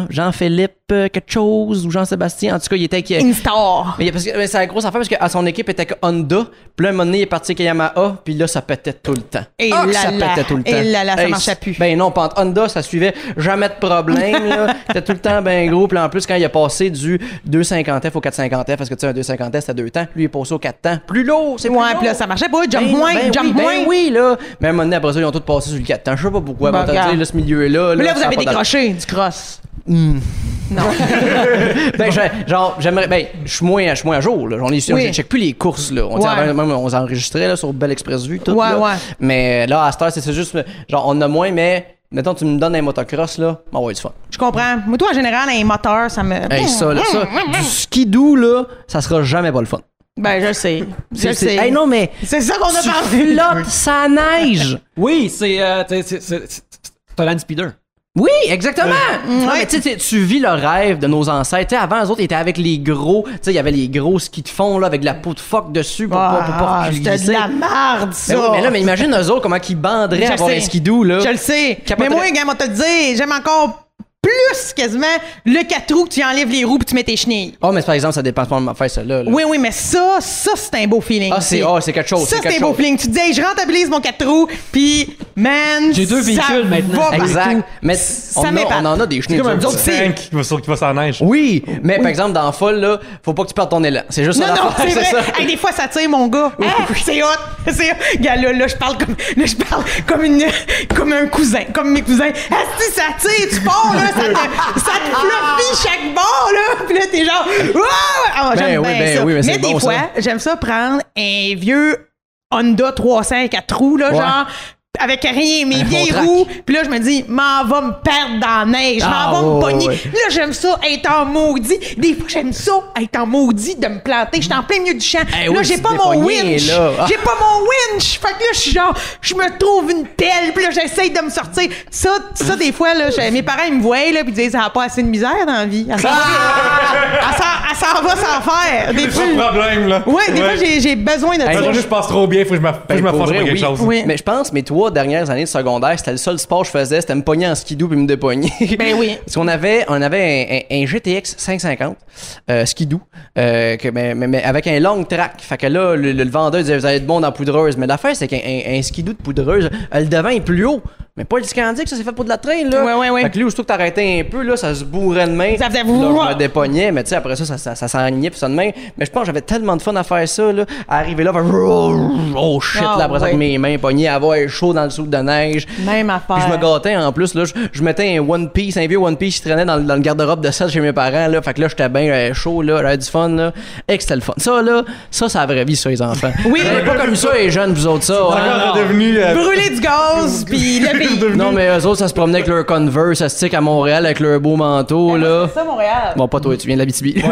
D: Jean-Philippe, quelque chose, ou Jean-Sébastien. En tout cas, il était.
C: Instar.
D: Mais c'est la grosse affaire parce qu'à son équipe était Honda. Puis là, un moment donné, il est parti avec Yamaha. Puis là, ça pétait tout le temps.
C: Et
D: ça pétait tout le temps.
C: Et là, ça marchait plus.
D: Ben non, pas entre Honda, ça suivait jamais de problème. C'était tout le temps bien gros. Puis en plus, quand il a passé du 250F au 450F, parce que tu sais, un 250F, c'était 2 temps. Lui, il est passé au 4 temps. Plus lourd, c'est plus lourd.
C: Puis là, ça marchait pas. Jump moins.
D: Oui, là. Mais à un moment donné, après ça, ils ont tous passé sur le 4 temps. Je sais pas pourquoi.
C: Bon,
D: dire, là, ce milieu-là.
C: Mais là, vous avez décroché du cross. Non.
D: J'aimerais. Je suis moins à jour, là. Je check plus les courses, là. On s'enregistrait, là, sur Belle Express Vue, tout. Ouais. Mais là, à cette heure, c'est juste. Genre, on a moins, mais. Mettons, tu me donnes un motocross, là, on va avoir du fun.
C: Je comprends. Moi, toi, en général, un moteur, ça me.
D: Ça, du skidoo, là, ça sera jamais pas le fun.
C: Ben, je sais. Je sais.
D: Hey, non, mais.
C: C'est ça qu'on a parlé.
D: Flotte, ça neige.
A: Oui, c'est un land speeder.
D: Oui, exactement! Non, mais tu sais, tu vis le rêve de nos ancêtres. T'sais, avant, eux autres, ils étaient avec les gros. Tu sais, il y avait les gros skis de fond, là, avec de la peau de phoque dessus pour pas
C: c'était de la merde, ça!
D: Mais imagine eux autres, comment ils banderaient à avoir un skidoo, là.
C: Je le sais. Mais moi, gars, on te le dit, j'aime encore plus quasiment le 4 roues que tu enlèves les roues puis tu mets tes chenilles.
D: Oh, mais par exemple, ça dépend pas de faire ça là.
C: Oui, mais ça, c'est un beau feeling.
D: C'est quelque chose.
C: Ça, c'est un beau feeling. Tu te dis, hey, je rentabilise mon 4 roues puis, man,
A: j'ai 2 véhicules maintenant.
D: Exact. Mais on en a des chenilles.
B: C'est comme un petit 5 qui va sur la neige.
D: Oui, mais par exemple, dans Folle, là, faut pas que tu perdes ton élan. C'est juste ça.
C: Non, c'est vrai. Hey, des fois, ça tire, mon gars. C'est hot. C'est hot. Regarde, là, je parle comme un cousin, comme mes cousins. Si ça tire, tu pars, là, ça te fluffy chaque bord, là. Puis là, t'es genre, j'aime bien ça. Mais des fois, j'aime ça prendre un vieux Honda 300 4 roues, là, genre, avec rien, mes vieilles roues. Puis là, je me dis, m'en va me perdre dans la neige, m'en va me pogner. Là, j'aime ça être en maudit. Des fois, j'aime ça être en maudit, de me planter. J'étais en plein milieu du champ. Là, j'ai pas mon winch. J'ai pas mon winch. Fait que là, je suis genre, je me trouve une pelle. Puis là, j'essaye de me sortir. Ça des fois, là, mes parents, ils me voient, là, puis ils disent, ça n'a pas assez de misère dans la vie. Elle s'en va sans faire.
B: C'est pas de problème, là.
C: Ouais, des fois, j'ai besoin de ça.
B: Je passe trop bien, faut que je me fasse pour quelque chose.
D: Mais je pense, mais toi, dernières années de secondaire, c'était le seul sport que je faisais, c'était me pogner en skidoo puis me dépogner.
C: Ben oui.
D: Parce qu'on avait un GTX 550 skidoo, mais avec un long track. Fait que là, le vendeur disait, vous allez être bon dans la poudreuse. Mais l'affaire, c'est qu'un skidoo de poudreuse, le devant est plus haut. Mais pas le scandique, ça c'est fait pour de la traîne, là.
C: Ouais.
D: Fait que lui, aussitôt que t'arrêtais un peu, là, ça se bourrait de main.
C: Ça faisait
D: là, je me dépognais, mais tu sais, après ça s'enlignait puis ça de main. Mais je pense que j'avais tellement de fun à faire ça, là. À arriver là, faire oh shit, là, après ça, avec mes mains pognées, avoir chaud dans le soupe de neige.
C: Même affaire.
D: Puis je me gâtais en plus, là. Je mettais un One Piece, un vieux One Piece qui traînait dans le garde-robe de ça chez mes parents, là. Fait que là, j'étais bien chaud, là. J'avais du fun, là. Et que c'était le fun. Ça, là, c'est la vraie vie, ça, les enfants.
C: Oui.
D: Pas comme ça, les jeunes, vous autres, ça.
C: Brûler du gaz, puis le pays.
D: Non, mais eux autres, ça se promenait avec leur Converse, ça se stick à Montréal avec leur beau manteau, là.
C: C'est ça, Montréal.
D: Bon, pas toi, tu viens de l'Abitibi.
C: Oui.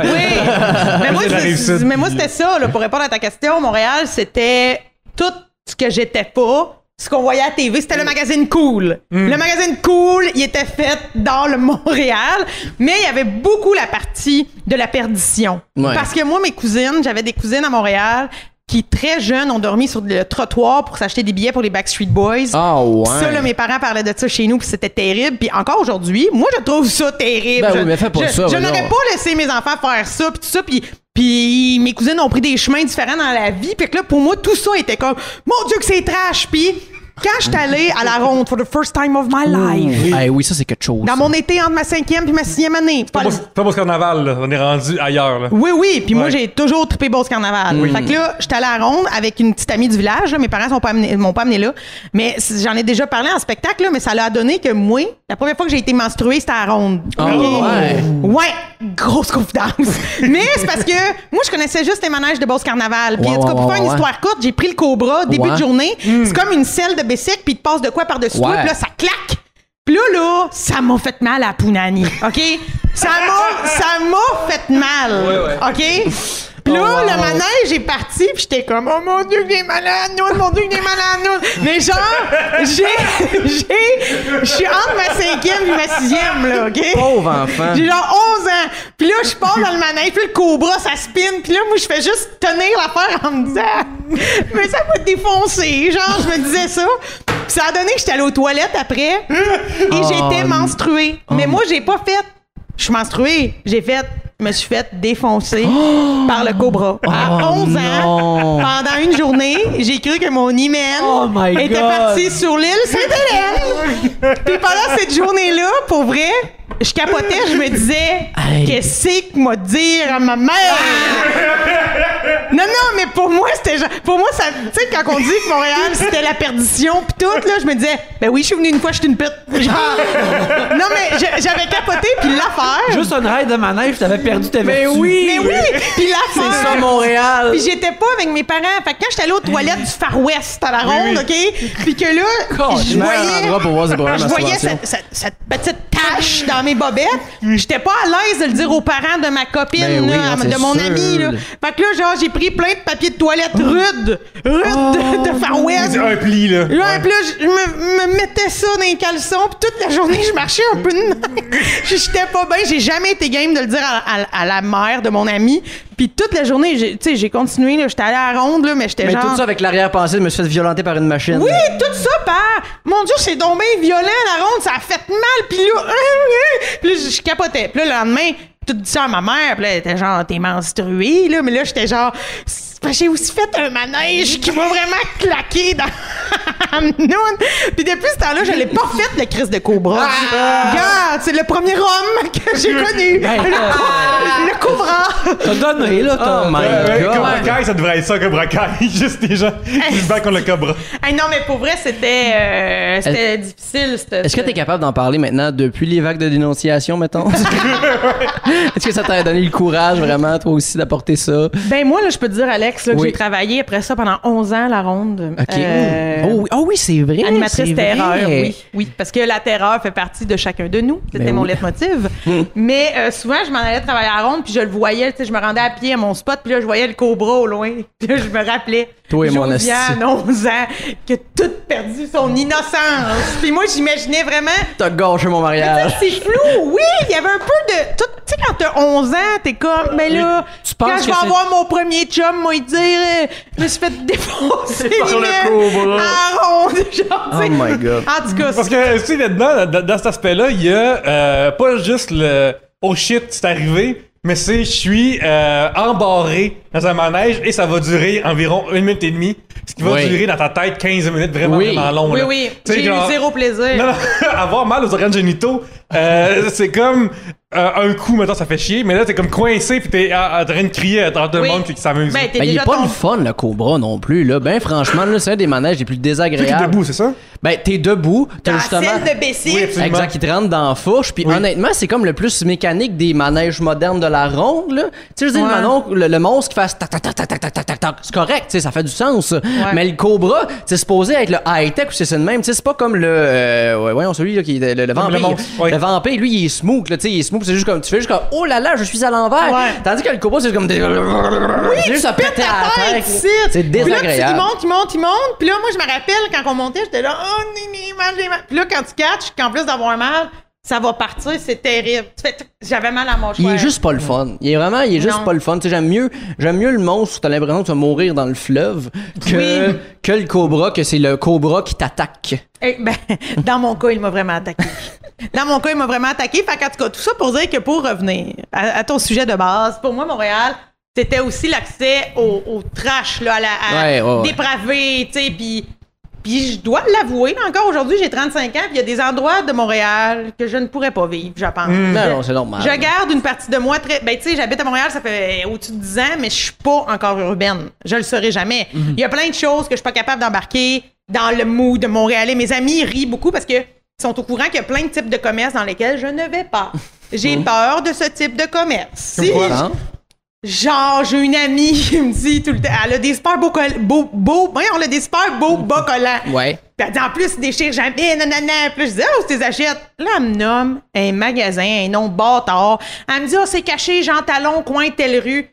C: mais moi, c'était ça, là, pour répondre à ta question. Montréal, c'était tout ce que j'étais pas. Ce qu'on voyait à la TV, c'était le magazine Cool. Le magazine Cool, il était fait dans le Montréal, mais il y avait beaucoup la partie de la perdition.
D: Ouais.
C: Parce que moi, j'avais des cousines à Montréal qui, très jeunes, ont dormi sur le trottoir pour s'acheter des billets pour les Backstreet Boys.
D: Ah ouais.
C: Ça, là, mes parents parlaient de ça chez nous, puis c'était terrible. Puis encore aujourd'hui, moi, je trouve ça terrible.
D: Ben oui, mais fais pas ça.
C: Je n'aurais pas laissé mes enfants faire ça, puis tout ça, puis mes cousines ont pris des chemins différents dans la vie. Puis que là, pour moi, tout ça était comme, mon Dieu, que c'est trash. Puis quand je suis allée à la ronde for the first time of my life.
D: Oui, ça, c'est quelque chose.
C: Dans mon été entre ma 5e et ma 6e année.
B: Pas Beauce Carnaval, là. On est rendu ailleurs, là.
C: Oui. Puis moi, j'ai toujours trippé Beauce Carnaval. Fait que là, j'étais allée à la ronde avec une petite amie du village. Là. Mes parents m'ont pas amené là. Mais j'en ai déjà parlé en spectacle, là, mais ça l'a donné que moi, la première fois que j'ai été menstruée, c'était à la ronde. Ouais, grosse confidence. Mais c'est parce que moi, je connaissais juste les manèges de Beauce Carnaval. Puis en tout cas, pour faire une histoire courte, j'ai pris le Cobra début de journée. C'est comme une selle de Bessic, puis il te passe de quoi par-dessus toi, puis là, ça claque. Puis là, ça m'a fait mal à Punani, OK? Ça m'a fait mal, OK? Puis là, le manège est parti, puis j'étais comme, oh mon Dieu, il est malade, mon Dieu, il est malade, Mais genre, je suis entre ma 5e et ma 6e, là, OK?
D: Pauvre enfant.
C: J'ai genre 11 ans. Puis là, je pars dans le manège, puis le Cobra, ça spin, puis là, moi, je fais juste tenir l'affaire en me disant, mais ça va te défoncer. Genre, je me disais ça. Puis ça a donné que j'étais allée aux toilettes après, et j'étais menstruée. Mais moi, j'ai pas fait, je suis menstruée, je me suis fait défoncer par le Cobra. À 11 ans, pendant une journée, j'ai cru que mon hymen était parti sur l'île Sainte-Hélène. Puis pendant cette journée-là, pour vrai, je capotais, je me disais, qu'est-ce que m'a dire à ma mère? Non, mais pour moi, c'était genre, ça, tu sais, quand on dit que Montréal, c'était la perdition pis tout, là, je me disais, ben oui, je suis venue une fois, je suis une pute. Genre, non, mais j'avais capoté, puis l'affaire.
A: Juste un ride de manège, t'avais perdu tes vertus.
C: Mais oui, puis l'affaire.
D: C'est ça, Montréal.
C: Puis j'étais pas avec mes parents. Fait que quand j'étais allée aux toilettes du Far West à la ronde, OK? Puis que là, je voyais cette petite tache dans mes bobettes. J'étais pas à l'aise de le dire aux parents de ma copine, de mon ami, là. Fait que là, genre, j'ai pris plein de papier de toilette rude de Far West.
B: Un pli, là.
C: Puis là, je me mettais ça dans les caleçons, puis toute la journée, je marchais un peu de même. J'étais pas bien. J'ai jamais été game de le dire à la mère de mon ami. Puis toute la journée, j'ai continué. J'étais allée à la ronde, là, mais j'étais genre...
D: Mais tout ça avec l'arrière-pensée de me suis fait violenter par une machine.
C: Oui, tout ça par... Mon Dieu, c'est donc bien violent, la ronde. Ça a fait mal. Puis là... Puis là, je capotais. Puis là, le lendemain, tout dit ça à ma mère. Puis là, elle était genre, t'es menstruée, là. Mais là, j'étais genre... J'ai aussi fait un manège qui m'a vraiment claqué dans noun. Puis depuis ce temps-là, je l'ai pas fait, le crise de Cobra. Regarde, c'est le premier homme que j'ai connu. Le Cobra.
A: T'as donné, là.
D: Oh my God.
B: Cobra Kai, ça devrait être ça, Cobra Kai. Juste des gens qui se battent contre le Cobra.
C: Non, mais pour vrai, c'était difficile.
D: Est-ce que t'es capable d'en parler maintenant depuis les vagues de dénonciation, mettons? Est-ce que ça t'a donné le courage, vraiment, toi aussi, d'apporter ça?
C: Ben moi, là, je peux te dire, Alex, là, que j'ai travaillé après ça pendant 11 ans à la ronde.
D: OK. Oui, c'est vrai.
C: Animatrice terreur, oui. Parce que la terreur fait partie de chacun de nous. C'était mon leitmotiv. Mais souvent, je m'en allais travailler à la ronde, puis je le voyais, tu sais, je me rendais à pied à mon spot, puis là, je voyais le Cobra au loin. Puis là, je me rappelais,
D: toi et mon
C: Josiane, 11 ans, qui a tout perdu son innocence. Puis moi, j'imaginais vraiment...
D: T'as gâché mon mariage.
C: C'est flou, oui! Il y avait un peu de... Tu sais, quand t'as 11 ans, t'es comme, mais là, quand je vais avoir mon premier chum, moi, il dire, je me suis fait défoncer
B: sur le Cobra.
C: en ronde, genre,
D: oh my God.
C: En tout cas,
B: parce que, tu sais, là-dedans, dans cet aspect-là, il y a pas juste le « oh shit, c'est arrivé », mais c'est « je suis embarré dans un manège et ça va durer environ 1 minute et demie ». Ce qui va durer dans ta tête 15 minutes vraiment long.
C: Oui. J'ai eu zéro plaisir.
B: Non, avoir mal aux organes génitaux, c'est comme un coup, maintenant ça fait chier, mais là t'es comme coincé pis t'es en train de crier à tout le monde qui s'amuse.
C: Ben,
D: il est pas le fun, le Cobra non plus. Là. Ben franchement, là, c'est un des manèges les plus désagréables.
B: T'es debout, c'est ça?
D: Ben t'es debout, t'as justement...
C: la selle de Bessic.
B: Oui, absolument.
D: Exact, qui te rentre dans la fourche. Puis honnêtement, c'est comme le plus mécanique des manèges modernes de la ronde. Là. Tu sais, je veux dire, le monstre qui fasse tac, tac, tac, tac, tac, tac, tac, tac, c'est correct, tu sais, ça fait du sens. Mais le Cobra, c'est supposé être le high-tech ou c'est le même. Tu sais, c'est pas comme voyons, celui là, qui est le vampire. Le vampire, lui, il est smooth, là, tu sais, il est smooth, c'est juste comme, tu fais juste comme, oh là là, je suis à l'envers. Tandis que le Cobra, c'est comme des...
C: Oui,
D: c'est juste à péter à la tête. C'est désagréable.
C: Puis là, il monte. Puis là, moi, je me rappelle, quand on montait, j'étais là, oh, j'ai mal. Puis là, quand tu catches, qu'en plus d'avoir mal, ça va partir, c'est terrible. J'avais mal à mon mâchoire.
D: Il est juste pas le fun. Il est juste pas le fun. Tu sais, j'aime mieux le monstre où t'as l'impression que tu vas mourir dans le fleuve que le Cobra, que c'est le Cobra qui t'attaque.
C: Dans mon cas, il m'a vraiment attaqué. Fait qu'en tout cas, tout ça pour dire que pour revenir à ton sujet de base, pour moi, Montréal, c'était aussi l'accès au trash, là, à dépravé, tu sais, puis Puis je dois l'avouer, encore aujourd'hui, j'ai 35 ans, puis il y a des endroits de Montréal que je ne pourrais pas vivre, je pense.
D: Non, c'est normal.
C: Je garde une partie de moi très... Ben, tu sais, j'habite à Montréal, ça fait au-dessus de 10 ans, mais je suis pas encore urbaine. Je le serai jamais. Il y a plein de choses que je suis pas capable d'embarquer dans le mood de Montréalais. Mes amis rient beaucoup parce que ils sont au courant qu'il y a plein de types de commerces dans lesquels je ne vais pas. J'ai peur de ce type de commerce. Si, genre, j'ai une amie qui me dit tout le temps, elle a des super beaux on a des super beaux bas collants.
D: Ouais.
C: Puis elle dit, en plus, ils déchirent jamais, nanana. Puis là, je dis, oh, tu les achètes. Là, elle me nomme un magasin, un nom bâtard. Elle me dit, oh, c'est caché, Jean Talon, coin telle rue.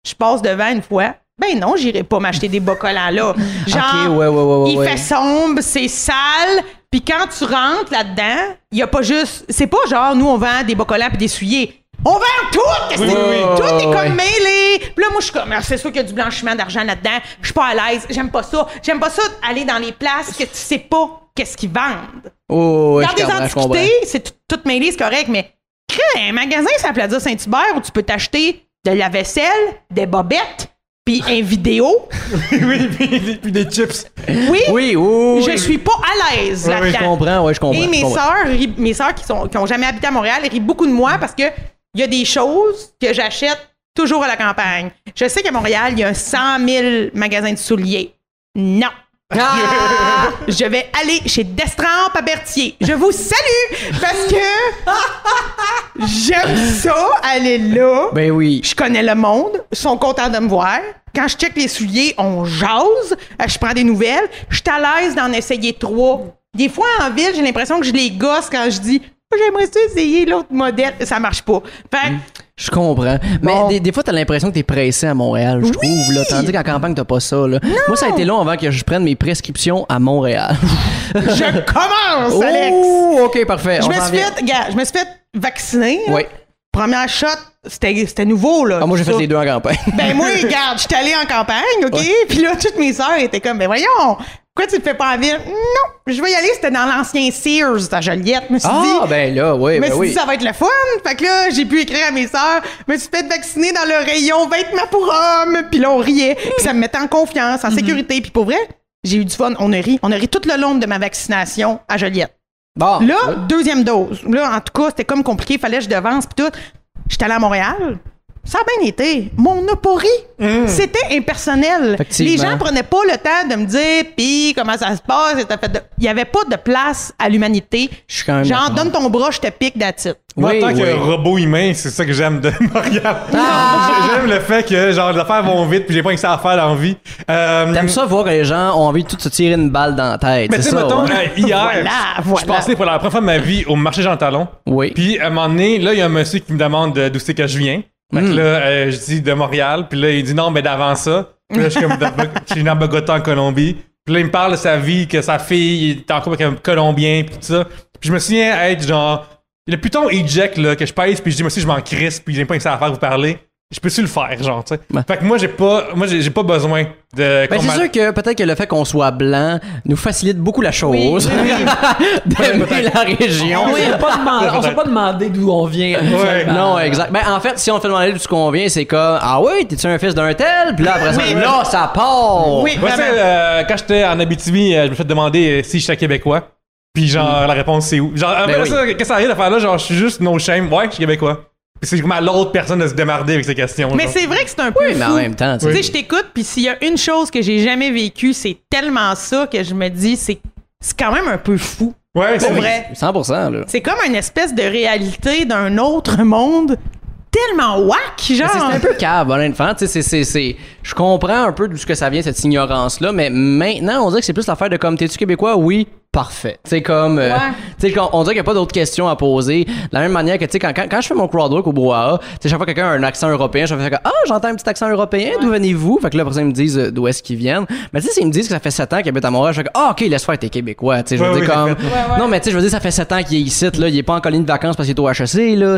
C: Je passe devant une fois. Ben non, j'irai pas m'acheter des bas collants là. Genre, il fait sombre, c'est sale. Puis quand tu rentres là-dedans, il y a pas juste... C'est pas genre, nous, on vend des bas collants puis des souliers. On vend tout! Tout est comme mêlé! Puis là, moi, je suis comme, c'est sûr qu'il y a du blanchiment d'argent là-dedans. Je suis pas à l'aise. J'aime pas ça. J'aime pas ça aller dans les places que tu sais pas qu'est-ce qu'ils vendent. Dans des antiquités, c'est tout mêlé, c'est correct, mais un magasin, ça s'appelle Plaza Saint-Hubert où tu peux t'acheter de la vaisselle, des bobettes, puis un vidéo.
B: puis des chips.
C: Oui. Je suis pas à l'aise là-dedans.
D: Je comprends.
C: Et mes sœurs qui ont jamais habité à Montréal, rient beaucoup de moi parce que il y a des choses que j'achète toujours à la campagne. Je sais qu'à Montréal, il y a 100 000 magasins de souliers. Non. Je vais aller chez Destrempe à Berthier. Je vous salue parce que j'aime ça, aller là.
D: Ben oui.
C: Je connais le monde. Ils sont contents de me voir. Quand je check les souliers, on jase. Je prends des nouvelles. Je suis à l'aise d'en essayer 3. Des fois, en ville, j'ai l'impression que je les gosse quand je dis j'aimerais ça essayer l'autre modèle. Ça marche pas. Fait
D: je comprends. Mais des fois, t'as l'impression que t'es pressé à Montréal, je trouve. Là. Tandis qu'en campagne, t'as pas ça. Là. Moi, ça a été long avant que je prenne mes prescriptions à Montréal.
C: Je commence, Alex!
D: OK, parfait.
C: Je me suis fait vacciner.
D: Oui.
C: Première shot, c'était nouveau, là.
D: Moi, j'ai fait les deux en campagne.
C: Ben moi, regarde, je suis allée en campagne, OK? Puis là, toutes mes sœurs étaient comme, ben voyons, pourquoi tu le fais pas en ville? Non, je vais y aller, c'était dans l'ancien Sears à Joliette. Je me suis dit,
D: ben là, oui,
C: je me suis dit, ça va être le fun. Fait que là, j'ai pu écrire à mes sœurs, je me suis fait vacciner dans le rayon vêtements pour hommes. Puis là, on riait. Puis ça me mettait en confiance, en sécurité. Puis pour vrai, j'ai eu du fun. On a ri tout le long de ma vaccination à Joliette. Là, deuxième dose. Là, en tout cas, c'était comme compliqué. Fallait que je devance puis tout. J'étais allée à Montréal. Ça a bien été. Mais on n'a pas ri. C'était impersonnel. Les gens prenaient pas le temps de me dire pis comment ça se passe. Il y avait pas de place à l'humanité. Genre, donne ton bras, je te pique d'attitude.
B: Moi, en tant que robot humain, c'est ça que j'aime de Montréal. J'aime le fait que genre les affaires vont vite puis j'ai pas que ça à faire dans la vie.
D: T'aimes ça voir que les gens ont envie de tout se tirer une balle dans la tête.
B: Mais tu sais, mettons, hier,
C: voilà.
B: je passais pour la première fois de ma vie au marché Jean Talon.
D: Oui.
B: Puis à un moment donné, là, il y a un monsieur qui me demande d'où c'est que je viens. Fait que là, je dis de Montréal. Puis là, il dit non, mais d'avant ça. Puis là, je suis comme, je suis né à Bogota, en Colombie. Puis là, il me parle de sa vie, que sa fille est en couple avec un Colombien, puis tout ça. Puis je me souviens être genre, le piton eject là, que je pèse, puis je dis, moi aussi, je m'en crisse, puis j'ai pas que ça à faire vous parler. Je peux-tu le faire, genre, tu sais? Fait que moi, j'ai pas besoin de...
D: Ben, c'est sûr que peut-être que le fait qu'on soit blanc nous facilite beaucoup la chose. D'aimer la région.
A: On s'est pas demandé d'où on vient.
D: Non, exact. Ben, en fait, si on fait demander d'où on vient, c'est comme, ah oui, t'es-tu un fils d'un tel? Puis là, après ça, là, ça part.
C: Oui,
B: quand j'étais en Abitibi, je me suis fait demander si j'étais québécois. Puis genre, la réponse, c'est où? Genre, qu'est-ce que ça arrive à faire là? Genre, je suis juste no shame. Ouais, je suis québécois. Puis c'est vraiment l'autre personne de se démarder avec ces questions.
C: Mais c'est vrai que c'est un peu fou.
D: Mais en même temps,
C: tu sais, je t'écoute, puis s'il y a une chose que j'ai jamais vécue, c'est tellement ça que je me dis, c'est quand même un peu fou.
B: Ouais, c'est
C: vrai.
D: 100%, là.
C: C'est comme une espèce de réalité d'un autre monde tellement whack, genre.
D: C'est un peu cave, honnêtement. Tu sais, je comprends un peu d'où que ça vient, cette ignorance-là, mais maintenant, on dirait que c'est plus l'affaire de comme, t'es-tu québécois? Oui. Parfait. Tu sais, comme. Tu sais, on dirait qu'il n'y a pas d'autres questions à poser. De la même manière que, tu sais, quand je fais mon crowdwork au Brouhaha, tu sais, chaque fois que quelqu'un a un accent européen, je fais comme, j'entends un petit accent européen, d'où venez-vous? Fait que là, après ça, ils me disent d'où est-ce qu'ils viennent. Mais tu sais, s'ils me disent que ça fait 7 ans qu'ils habitent à Montréal, je fais comme, OK, laisse faire, t'es québécois. Tu sais, je veux dire, comme. Non, mais tu sais, je veux dire, ça fait 7 ans qu'il est ici, là. Il est pas en colonie de vacances parce qu'il est au HEC, là.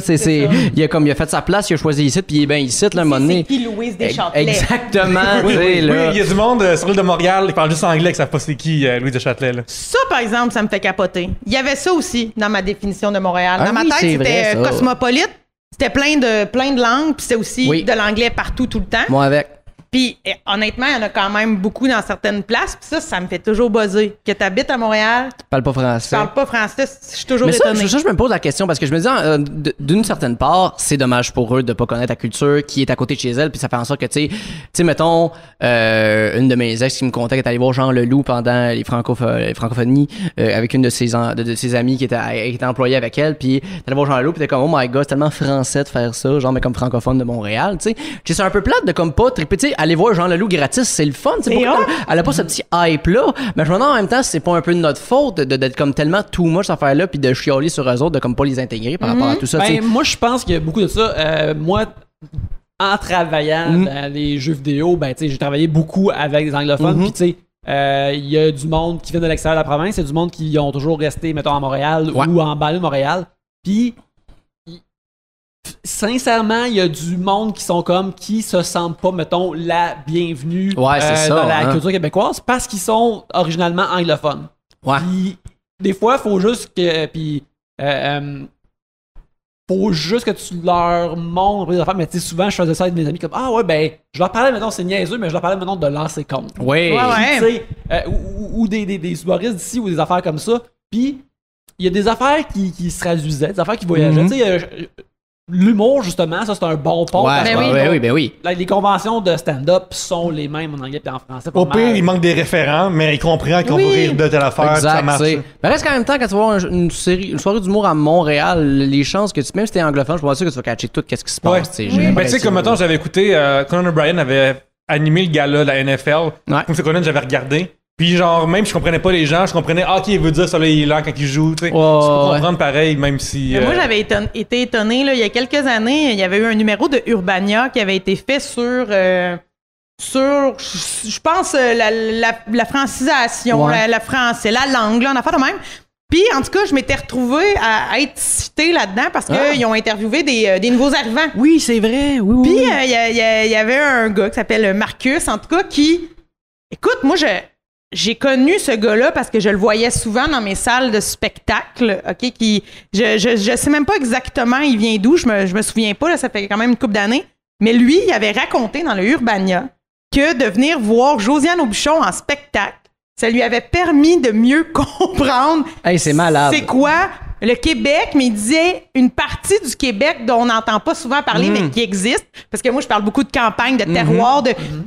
D: Il a fait sa place, il a choisi ici, puis il est bien ici, là, un moment donné.
C: C'est qui Louise Deschâtelet?
D: Exactement, tu sais,
B: là. Oui, il y a du monde sur l'île de Montréal, ils parlent juste anglais, que savent pas c'est qui Louise Deschâtelet, là.
C: Ça, par exemple, ça me fait capoter. Il y avait ça aussi dans ma définition de Montréal. Dans ma tête, c'était cosmopolite. C'était plein de langues, puis c'était aussi de l'anglais partout, tout le temps.
D: Moi avec.
C: Puis honnêtement, il y en a quand même beaucoup dans certaines places. Puis ça me fait toujours buzzer. Que tu habites à Montréal,
D: Tu parles pas français.
C: tu parles pas français, je suis toujours
D: Mais ça,
C: étonnée.
D: je me pose la question parce que je me dis, d'une certaine part, c'est dommage pour eux de pas connaître la culture qui est à côté de chez elle, puis ça fait en sorte que, tu sais, mettons, une de mes ex qui me contait qu'elle est allée voir Jean Leloup pendant les francophonies avec une de ses amies qui était employée avec elle, puis elle allait voir Jean Leloup, puis t'es comme, oh my god, c'est tellement français de faire ça, genre, mais comme francophone de Montréal, tu sais. C'est un peu plate de comme pas triper, tu sais, aller voir Jean Leloup gratis, c'est le fun, tu sais. Elle a pas ce petit hype-là, mais je me demande en même temps si c'est pas un peu de notre faute d'être comme tellement too much cette affaire-là, puis de chialer sur eux autres, de comme pas les intégrer par rapport à tout ça.
A: Moi, je pense qu'il y a beaucoup de ça. Moi, en travaillant dans les jeux vidéo, j'ai travaillé beaucoup avec des anglophones, puis tu sais, il y a du monde qui vient de l'extérieur de la province, il y a du monde qui ont toujours resté, mettons, à Montréal ou en banlieue de Montréal, puis sincèrement, il y a du monde qui se sentent pas, mettons, la bienvenue dans la culture québécoise parce qu'ils sont originalement anglophones. Puis des fois, faut juste que tu leur montres des affaires, mais tu sais, souvent je faisais ça avec mes amis comme je leur parlais, mettons, c'est niaiseux, mais je leur parlais, mettons, de lancer compte. Ou des humoristes d'ici ou des affaires comme ça. Puis il y a des affaires qui se traduisaient, des affaires qui voyageaient. Tu sais, l'humour, justement, ça c'est un bon pont.
D: Oui.
A: Les conventions de stand-up sont les mêmes en anglais et en français.
B: Au pire, il manque des référents, mais il comprend qu'on va rire de telle affaire.
D: Exact,
B: ça marche.
D: Mais reste qu'en même temps, quand tu vas voir une soirée d'humour à Montréal, les chances que même si t'es anglophone, je pense que tu vas catcher tout qu'est-ce qui se passe.
B: Tu sais, comme mettons, j'avais écouté Conan O'Brien avait animé le gala de la NFL. Comme c'est Conan, j'avais regardé. Puis genre, même si je comprenais pas les gens, je comprenais OK, il veut dire ça là, il est là quand il joue, tu sais. Je peux comprendre pareil, même si...
C: Moi, j'avais été étonnée, là, il y a quelques années, il y avait eu un numéro de Urbania qui avait été fait sur je pense, la francisation, la français, la langue, là, en affaire de même. Puis, en tout cas, je m'étais retrouvée à être citée là-dedans parce qu'ils ont interviewé des nouveaux arrivants.
D: Oui, c'est vrai.
C: Puis, il y avait un gars qui s'appelle Marcus, en tout cas, qui... Écoute, moi, j'ai connu ce gars-là parce que je le voyais souvent dans mes salles de spectacle, OK, je sais même pas exactement il vient d'où, je me souviens pas, là, ça fait quand même une couple d'années, mais lui, il avait raconté dans le Urbania que de venir voir Josiane Aubuchon en spectacle, ça lui avait permis de mieux comprendre
D: c'est malade.
C: C'est quoi le Québec, mais il disait une partie du Québec dont on n'entend pas souvent parler, mais qui existe. Parce que moi, je parle beaucoup de campagne, de terroir.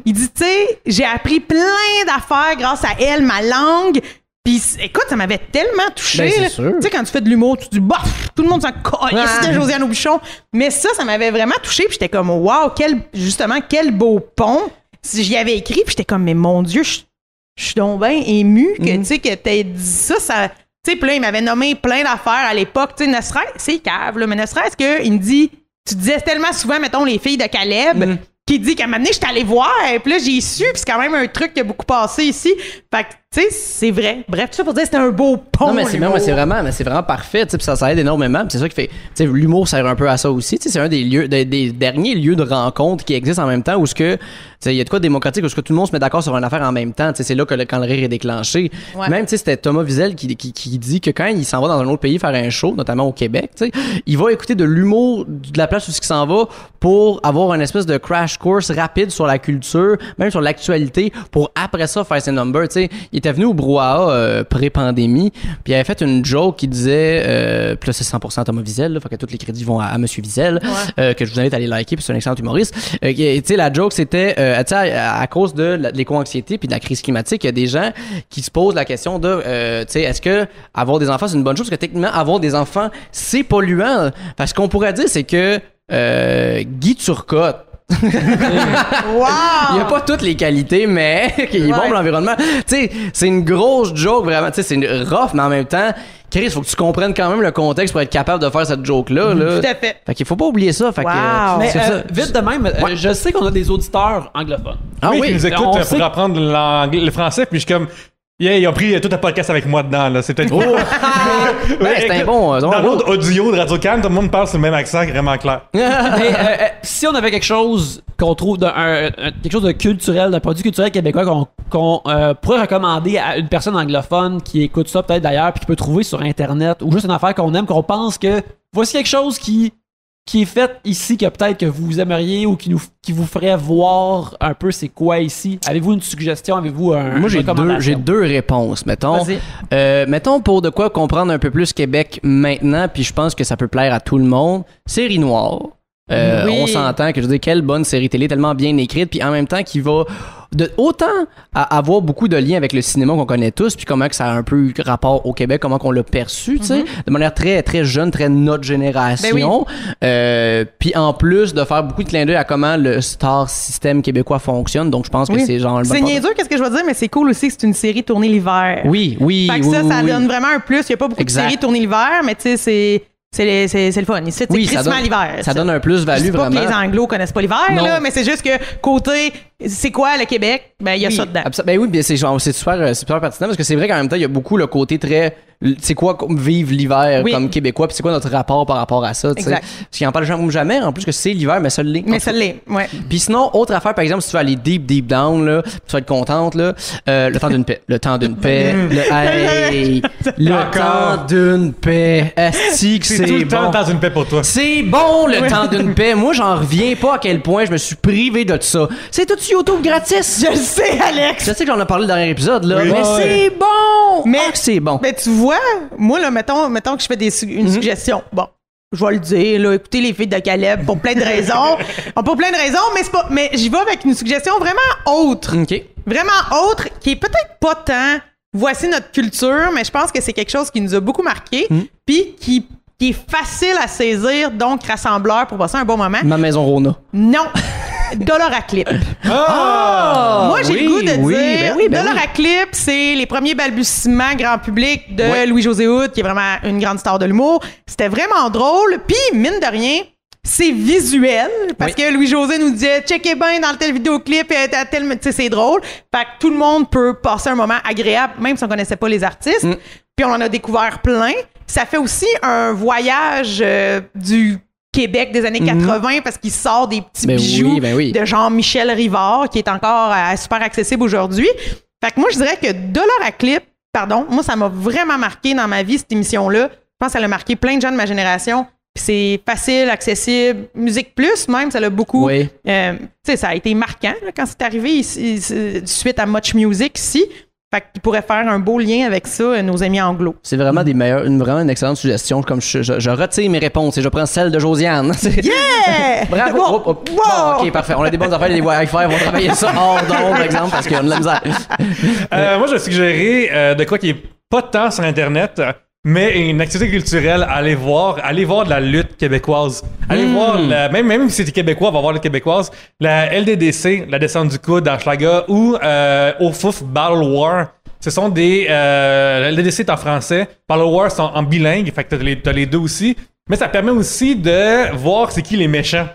C: Il dit, tu sais, j'ai appris plein d'affaires grâce à elle, ma langue. Puis, écoute, ça m'avait tellement touché.
D: C'est
C: sûr. Tu sais, quand tu fais de l'humour, tu dis, bof, tout le monde s'en colle. C'était Josiane Aubuchon. Mais ça m'avait vraiment touché. Puis j'étais comme, wow, quel beau pont. Si j'y avais écrit, puis j'étais comme, mais mon Dieu, je suis donc bien émue que, tu sais, que t'aies dit ça. Tu sais, puis là, il m'avait nommé plein d'affaires à l'époque. Tu sais, ne serait-ce, c'est cave, là, mais ne serait-ce qu'il me dit, tu disais tellement souvent, mettons, les filles de Caleb, qui dit qu'à un moment donné, je suis allée voir, et puis là, j'ai su, puis c'est quand même un truc qui a beaucoup passé ici. Fait que, tu sais, c'est vrai. Bref, tout ça pour dire que c'était un beau pont.
D: Non, mais c'est vraiment parfait, tu sais, puis ça aide énormément. Puis c'est ça qui fait, tu sais, l'humour sert un peu à ça aussi. Tu sais, c'est un des derniers lieux de rencontre qui existent en même temps où ce que, il y a de quoi démocratique où ce que tout le monde se met d'accord sur une affaire en même temps. Tu sais, c'est là que quand le rire est déclenché. Même, tu sais, c'était Thomas Wiesel qui dit que quand il s'en va dans un autre pays faire un show, notamment au Québec, tu sais, il va écouter de l'humour de la place où il s'en va pour avoir une espèce de crash course rapide sur la culture, même sur l'actualité, pour après ça faire ses numbers. Tu sais, il était venu au Brouhaha pré-pandémie, puis il avait fait une joke qui disait, puis là c'est 100% Thomas Wiesel, là, fait que tous les crédits vont à Monsieur Wiesel, que je vous invite à aller liker, puis c'est un excellent humoriste. Tu sais, la joke c'était, tu sais, à cause de l'éco-anxiété puis de la crise climatique, il y a des gens qui se posent la question de, tu sais, est-ce que avoir des enfants c'est une bonne chose? Parce que techniquement, avoir des enfants c'est polluant. Parce qu'on pourrait dire c'est que Guy Turcotte, il n'y a pas toutes les qualités, mais il est bon pour l'environnement. Tu sais, c'est une grosse joke, vraiment. Tu sais, c'est une rough, mais en même temps, Chris, faut que tu comprennes quand même le contexte pour être capable de faire cette joke-là. Là.
C: Tout à fait.
D: Fait qu'il faut pas oublier ça. Fait que,
A: mais vite de même, je sais qu'on a des auditeurs anglophones.
B: Qui nous écoutent pour apprendre le français, puis je suis comme... ils ont pris tout un podcast avec moi dedans, là. C'est peut-être...
D: c'est un bon...
B: Dans l'autre audio de Radio-Can, tout le monde parle sur le même accent, vraiment clair.
A: Mais si on avait quelque chose qu'on trouve, quelque chose de culturel, d'un produit culturel québécois qu'on pourrait recommander à une personne anglophone qui écoute ça peut-être d'ailleurs, puis qui peut trouver sur Internet, ou juste une affaire qu'on aime, qu'on pense que voici quelque chose qui qui est fait ici que peut-être que vous aimeriez ou qui vous ferait voir un peu c'est quoi ici? Avez-vous une suggestion? Avez-vous un
D: Moi, j'ai deux réponses, mettons. Mettons pour de quoi comprendre un peu plus Québec maintenant, puis je pense que ça peut plaire à tout le monde. Série noire. On s'entend que, je veux dire, quelle bonne série télé, tellement bien écrite, puis en même temps qui va autant avoir beaucoup de liens avec le cinéma qu'on connaît tous, puis comment que ça a un peu rapport au Québec, comment qu'on l'a perçu, tu sais, de manière très, très jeune, très notre génération. Puis en plus de faire beaucoup de clins d'œil à comment le star système québécois fonctionne, donc je pense que c'est genre...
C: C'est niaiseux, qu'est-ce que je veux dire, mais c'est cool aussi que c'est une série tournée l'hiver.
D: Oui.
C: Fait que ça donne vraiment un plus. Il n'y a pas beaucoup de séries tournées l'hiver, mais tu sais, c'est le fun. Ici, c'est crissement l'hiver.
D: Ça donne un plus-value vraiment.
C: Je sais pas que les Anglos connaissent pas l'hiver, là, mais c'est juste que côté, c'est quoi le Québec? Ben, il y a ça dedans.
D: Ben oui, c'est super pertinent parce que c'est vrai qu'en même temps, il y a beaucoup le côté très... C'est quoi vivre l'hiver comme Québécois, puis c'est quoi notre rapport par rapport à ça, tu sais. Parce qu'ils en parlent jamais, en plus que c'est l'hiver, mais ça l'est.
C: Mais ça l'est, ouais.
D: Puis sinon, autre affaire, par exemple, si tu veux aller deep down, là, tu vas être contente, là, le temps d'une paix. Le temps d'une paix. Le temps d'une paix. Asti que c'est
B: tout le temps
D: bon.
B: le temps d'une paix pour toi.
D: C'est bon, le temps d'une paix. Moi, j'en reviens pas à quel point je me suis privé de ça. C'est tout sur YouTube gratis.
C: Je le sais, Alex.
D: Je sais que j'en ai parlé dans le dernier épisode, là, mais c'est bon.
C: Mais
D: c'est bon.
C: Mais tu vois, moi, là, mettons que je fais une suggestion. Bon, je vais le dire, là, écoutez les filles de Caleb pour plein de raisons. Pour plein de raisons, mais j'y vais avec une suggestion vraiment autre.
D: OK.
C: Vraiment autre, qui est peut-être pas tant voici notre culture, mais je pense que c'est quelque chose qui nous a beaucoup marqué, puis qui est facile à saisir, donc rassembleur pour passer un bon moment.
D: Ma maison Rona.
C: Non. Doloraclip. Moi, j'ai le goût de dire Doloraclip, c'est les premiers balbutiements grand public de Louis-José Hood, qui est vraiment une grande star de l'humour. C'était vraiment drôle. Puis, mine de rien, c'est visuel. Parce que Louis-José nous disait « Checkez bien dans le tel vidéoclip, c'est drôle. » Fait que tout le monde peut passer un moment agréable, même si on connaissait pas les artistes. Puis, on en a découvert plein. Ça fait aussi un voyage du Québec des années 80 parce qu'il sort des petits bijoux de genre Michel Rivard qui est encore super accessible aujourd'hui. Fait que moi, je dirais que Doloraclip, moi, ça m'a vraiment marqué dans ma vie, cette émission-là. Je pense que ça a marqué plein de gens de ma génération. Puis c'est facile, accessible. Musique Plus, même, ça l'a beaucoup... tu sais, ça a été marquant là, quand c'est arrivé ici, suite à Much Music ici. Fait qu'ils pourraient faire un beau lien avec ça, nos amis anglo.
D: C'est vraiment vraiment une excellente suggestion. Comme je retire mes réponses et je prends celle de Josiane.
C: Yeah!
D: Bravo! Bon, OK, parfait. On a des bonnes affaires, les Wi-Fi. On va travailler ça hors d'onde, par exemple, parce qu'on a de la misère.
B: Moi, je vais suggérer de quoi qui est pas tant sur Internet, mais une activité culturelle. Allez voir de la lutte québécoise. Allez voir, même si c'est québécois, on va voir la québécoise. La LDDC, la descente du coude dans Schlaga, ou au Fouf Battle War. Ce sont des... la LDDC est en français. Battle War, c'est en bilingue. Fait que t'as les deux aussi. Mais ça permet aussi de voir c'est qui les méchants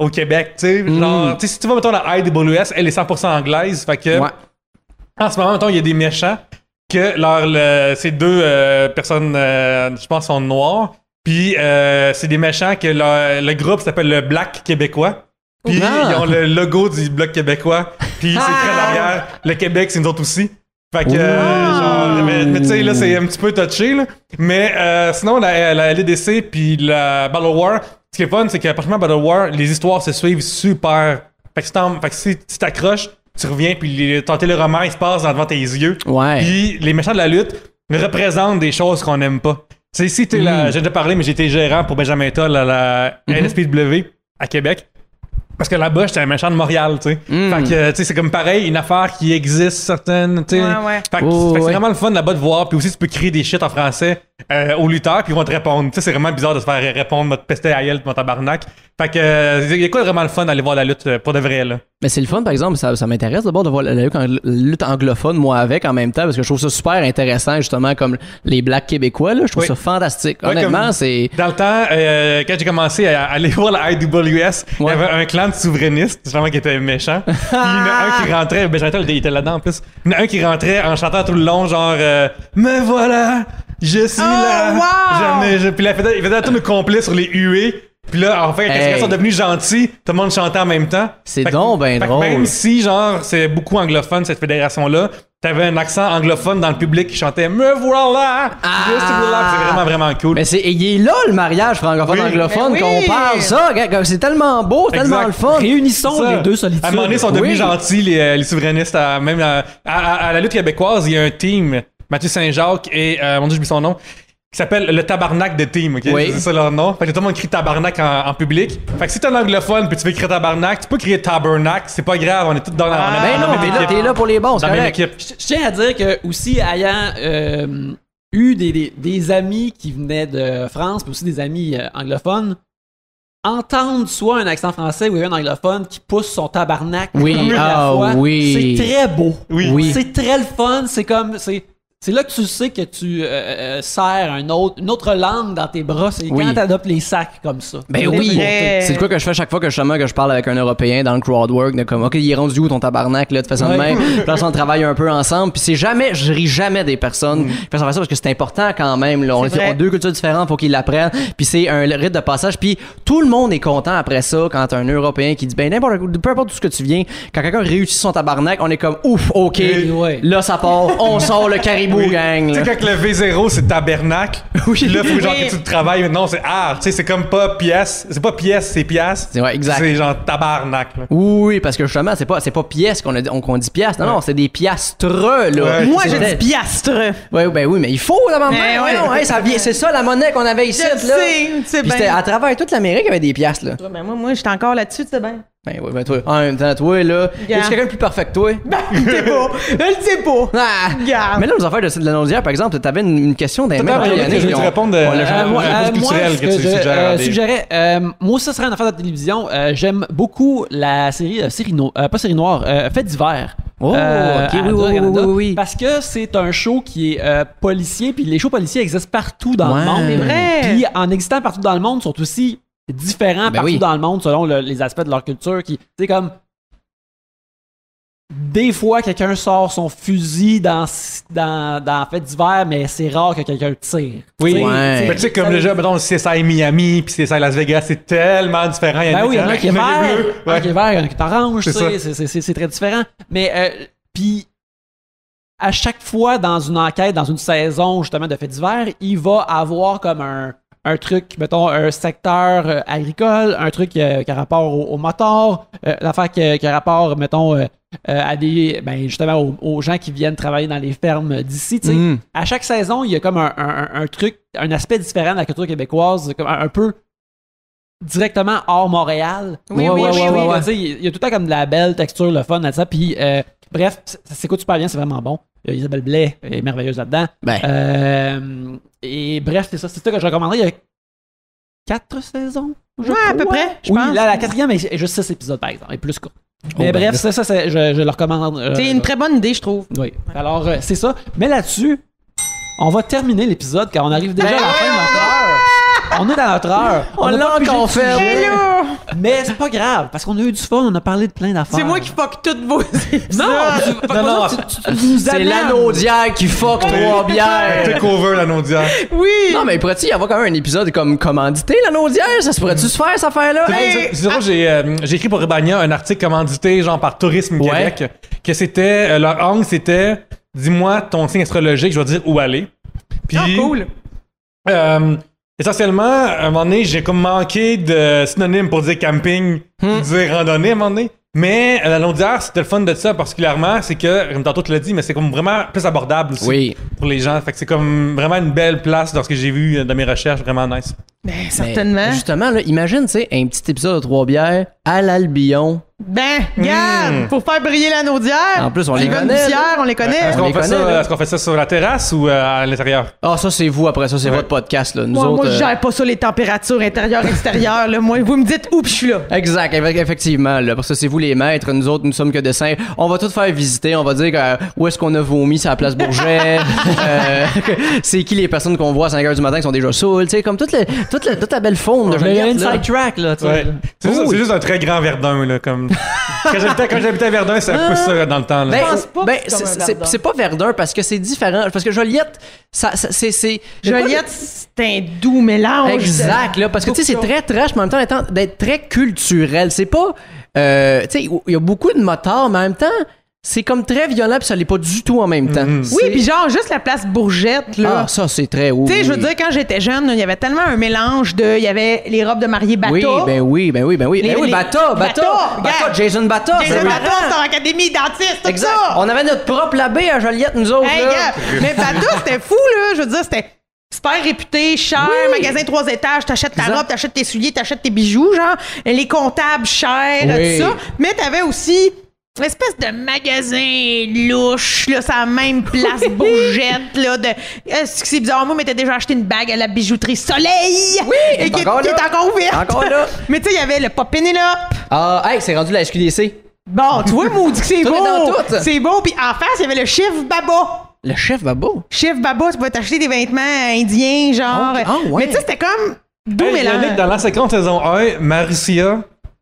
B: au Québec. Tu sais, genre, si tu vas, mettons, la IWS, elle est 100% anglaise. Fait que... En ce moment, mettons, il y a des méchants que ces deux personnes, je pense, sont noires. Puis c'est des méchants que le groupe s'appelle le Black Québécois. Puis ils ont le logo du Bloc québécois. Puis c'est très derrière. Le Québec, c'est nous autres aussi. Fait que, genre, mais tu sais, là, c'est un petit peu touché, là. Mais sinon, la LDDC puis la Battle War, ce qui est fun, c'est qu'à partir de Battle War, les histoires se suivent super. Fait que si tu t'accroches, tu reviens, puis ton téléroman, il se passe devant tes yeux. Puis les méchants de la lutte représentent des choses qu'on n'aime pas. Tu sais, si t'es j'ai déjà parlé, mais j'ai été gérant pour Benjamin Toll à la NSPW à Québec. Parce que là-bas, j'étais un méchant de Montréal, tu sais. Fait que, tu sais, c'est comme pareil, une affaire qui existe, certaine, tu sais. Fait que c'est vraiment le fun là-bas de voir. Puis aussi, tu peux créer des shit en français aux lutteurs, puis ils vont te répondre. Tu sais, c'est vraiment bizarre de se faire répondre, m'a pesté à gueule, mon tabarnak. Fait que, il y a quoi vraiment le fun d'aller voir la lutte pour de vrai, là.
D: Mais c'est le fun, par exemple, ça m'intéresse d'abord de voir la lutte anglophone, moi avec, en même temps, parce que je trouve ça super intéressant, justement, comme les Blacks québécois, là. Je trouve ça fantastique. Honnêtement, c'est...
B: Dans le temps, quand j'ai commencé à aller voir la IWS, il y avait un clan de souverainistes, justement, qui était méchant. Puis il y en a un qui rentrait, Benjamin il était là-dedans en plus. Il y en a un qui rentrait en chantant tout le long, genre, me voilà, je suis là.
C: Wow!
B: Puis il faisait un tour complet sur les huées. Puis là, en fait, quand ils sont devenus gentils, tout le monde chantait en même temps.
D: C'est donc ben drôle.
B: Même si, genre, c'est beaucoup anglophone, cette fédération-là, t'avais un accent anglophone dans le public qui chantait « Me voilà! » C'est vraiment, vraiment cool.
D: Mais il est là, le mariage francophone-anglophone, qu'on parle ça. C'est tellement beau, c'est tellement le fun.
A: Réunissons les deux solitudes.
B: À un moment donné, ils sont devenus gentils, les souverainistes. Même à la lutte québécoise, il y a un team, Mathieu Saint-Jacques et, mon Dieu, j'oublie son nom, qui s'appelle le Tabarnak de Team, ok? C'est ça leur nom. Fait que tout le monde crie Tabarnak en public. Fait que si t'es un anglophone puis tu veux crier Tabarnak, tu peux crier Tabernacle, c'est pas grave, on est tous dans la même équipe.
D: T'es là pour les bons, c'est correct.
A: Je tiens à dire que aussi, ayant eu des amis qui venaient de France, puis aussi des amis anglophones, entendre soit un accent français ou un anglophone qui pousse son tabarnak la fois, c'est très beau. C'est très le fun, c'est comme... C'est là que tu sais que tu sers une autre langue dans tes bras. C'est quand t'adoptes les sacs comme ça.
D: Ben oui! C'est de quoi que je fais chaque fois que je parle avec un Européen dans le crowdwork, de comme, OK, il est rendu où ton tabarnak, là, de façon de même. Puis là, on travaille un peu ensemble. Puis je ris jamais des personnes qui font ça parce que c'est important quand même. Là. On a deux cultures différentes, faut qu'ils l'apprennent. Puis c'est un rite de passage. Puis tout le monde est content après ça quand un Européen qui dit, ben peu importe où ce que tu viens, quand quelqu'un réussit son tabarnak, on est comme, ouf, OK, là, ça part, on sort le caribou. Gang,
B: tu sais, quand le V0 c'est tabernacle, là, faut genre que tu travailles. Maintenant, c'est art. Tu sais, c'est comme pas pièce. C'est pas pièce, c'est pièce.
D: C'est exact.
B: C'est genre tabarnacle.
D: Oui, parce que justement, c'est pas pièce qu'on dit pièce. Non, c'est des piastres, là.
C: Moi, je dis piastre.
D: Oui, mais il faut, d'abord. C'est ça la monnaie qu'on avait ici, là.
C: C'est
D: bien. C'était à travers toute l'Amérique, il y avait des piastres, là.
C: Ben, moi, j'étais encore là-dessus, c'est bien.
D: Ben oui, ben toi, en même temps, toi, là, es-tu quelqu'un de plus parfait que toi?
C: Ben, je le sais pas.
D: Mais là, nos affaires de la Naudière, par exemple, t'avais une question d'un
B: mec. Je vais te répondre culturel que tu
A: suggérais. Moi, ça serait une affaire de télévision. J'aime beaucoup la série pas série noire, Fait divers.
D: Oh, ok, oui.
A: Parce que c'est un show qui est policier, puis les shows policiers existent partout dans le monde.
C: C'est vrai.
A: Puis en existant partout dans le monde, sont aussi différents partout dans le monde selon les aspects de leur culture. C'est comme des fois quelqu'un sort son fusil dans Fait divers, mais c'est rare que quelqu'un tire.
B: Mais tu sais, comme le jeu, mettons, CSI Miami puis CSI Las Vegas, c'est tellement différent.
A: Il y en a un qui est vert, un qui est vert, un qui est orange, c'est très différent. Mais puis à chaque fois dans une enquête, dans une saison justement de Fait divers, il va avoir comme un truc, mettons, un secteur agricole, un truc qui a rapport au moteur, l'affaire qui a rapport, mettons, à des, justement, aux gens qui viennent travailler dans les fermes d'ici, tu sais. À chaque saison, il y a comme un truc, un aspect différent de la culture québécoise, comme un peu directement hors Montréal.
C: Oui.
A: Il y a tout le temps comme de la belle texture, le fun, ça. Puis, bref, ça s'écoute super bien, c'est vraiment bon. Isabelle Blais est merveilleuse là-dedans. Et bref, c'est ça que je recommanderais. Il y a 4 saisons.
C: À peu près, je pense.
A: Là, la 4e est juste 6 épisodes, par exemple, et plus court. Mais bref, ça je le recommande.
C: C'est une très bonne idée, je trouve.
A: Oui. Alors, c'est ça. Mais là-dessus, on va terminer l'épisode car on arrive déjà à la fin de notre heure. On est dans notre heure.
D: On l'a encore fait.
A: Mais c'est pas grave, parce qu'on a eu du fun, on a parlé de plein d'affaires.
C: C'est moi qui fuck toutes vos épisodes.
A: Non,
D: c'est la Naudière qui fuck 3 bières.
B: Take over la Naudière.
C: Oui.
D: Non, mais pourrait-il y avoir quand même un épisode comme commandité, la Naudière? Ça se pourrait-tu se faire, cette affaire-là?
B: C'est drôle, j'ai écrit pour Urbania un article commandité, genre par Tourisme Québec, que c'était, leur angle, c'était, dis-moi ton signe astrologique, je vais dire où aller. Puis,
C: cool.
B: Essentiellement, à un moment donné, j'ai comme manqué de synonymes pour dire camping, dire randonnée à un moment donné. Mais la Naudière, c'était le fun de ça particulièrement, c'est que, comme tantôt tu l'as dit, mais c'est comme vraiment plus abordable aussi pour les gens. Fait que c'est comme vraiment une belle place dans ce que j'ai vu dans mes recherches, vraiment nice.
C: Ben, certainement.
D: Mais justement, là, imagine, tu sais, un petit épisode de 3 bières à l'Albion.
C: Ben, regarde, pour faire briller la Naudière.
D: En plus, on les
C: connaît. On les connaît.
B: Est-ce qu'on fait ça sur la terrasse ou à l'intérieur?
D: Ah, ça, c'est vous après ça, c'est votre podcast, là. Nous autres,
C: moi, je gère pas ça, les températures intérieures-extérieures, là. Moi, vous me dites où, puis je suis là.
D: Exact, effectivement, là. Parce que c'est vous les maîtres, nous autres, nous sommes que de saints. On va tout faire visiter, on va dire où est-ce qu'on a vomi sur la place Bourget. C'est qui les personnes qu'on voit à 5h du matin qui sont déjà saoules, tu sais, comme toutes toute la belle faune de Joliette.
A: Il y a une sidetrack, là.
B: C'est juste un très grand Verdun, là. Comme... quand j'habitais à Verdun, c'est un peu ça dans le temps. Là.
D: C'est pas Verdun parce que c'est différent. Parce que Joliette, c'est
C: Joliette, c'est un doux mélange.
D: Exact, là. Parce que, tu sais, c'est très trash, mais en même temps, d'être très culturel. C'est pas. Tu sais, il y a beaucoup de motards, mais en même temps. C'est comme très violent, puis ça l'est pas du tout en même temps.
C: Oui, puis genre, juste la place Bourgette, là.
D: Ah, ça, c'est très haut.
C: Tu sais, je veux dire, quand j'étais jeune, il y avait tellement un mélange de... Il y avait les robes de mariée Bata.
D: Oui, Bata, Jason Bata.
C: Jason Bata, c'est en académie dentiste, tout
D: exact.
C: ça.
D: On avait notre propre labé à Joliette, nous autres, là.
C: Mais Bata, c'était fou, là. Je veux dire, c'était... super réputé, cher, magasin 3 étages, t'achètes ta robe, t'achètes tes souliers, t'achètes tes bijoux, genre, les comptables chers, tout ça. Mais t'avais aussi une espèce de magasin louche, là, c'est la même place Bourgette, là, de... C'est bizarre, moi, mais t'as déjà acheté une bague à la bijouterie Soleil!
D: Oui!
C: Et qui est encore ouverte!
D: Encore là!
C: Mais tu sais, il y avait le Pop Pénélope!
D: Ah, hey, c'est rendu la SQDC.
C: Bon, tu vois, maudit que c'est beau! C'est beau, puis en face, il y avait le Chef Baba!
D: Le Chef Baba?
C: Chef Baba, tu pouvais t'acheter des vêtements indiens, genre...
D: Ouais.
C: Mais tu sais, c'était comme... D'où mélange?
B: Yannick, dans la séquence saison 1, Marcia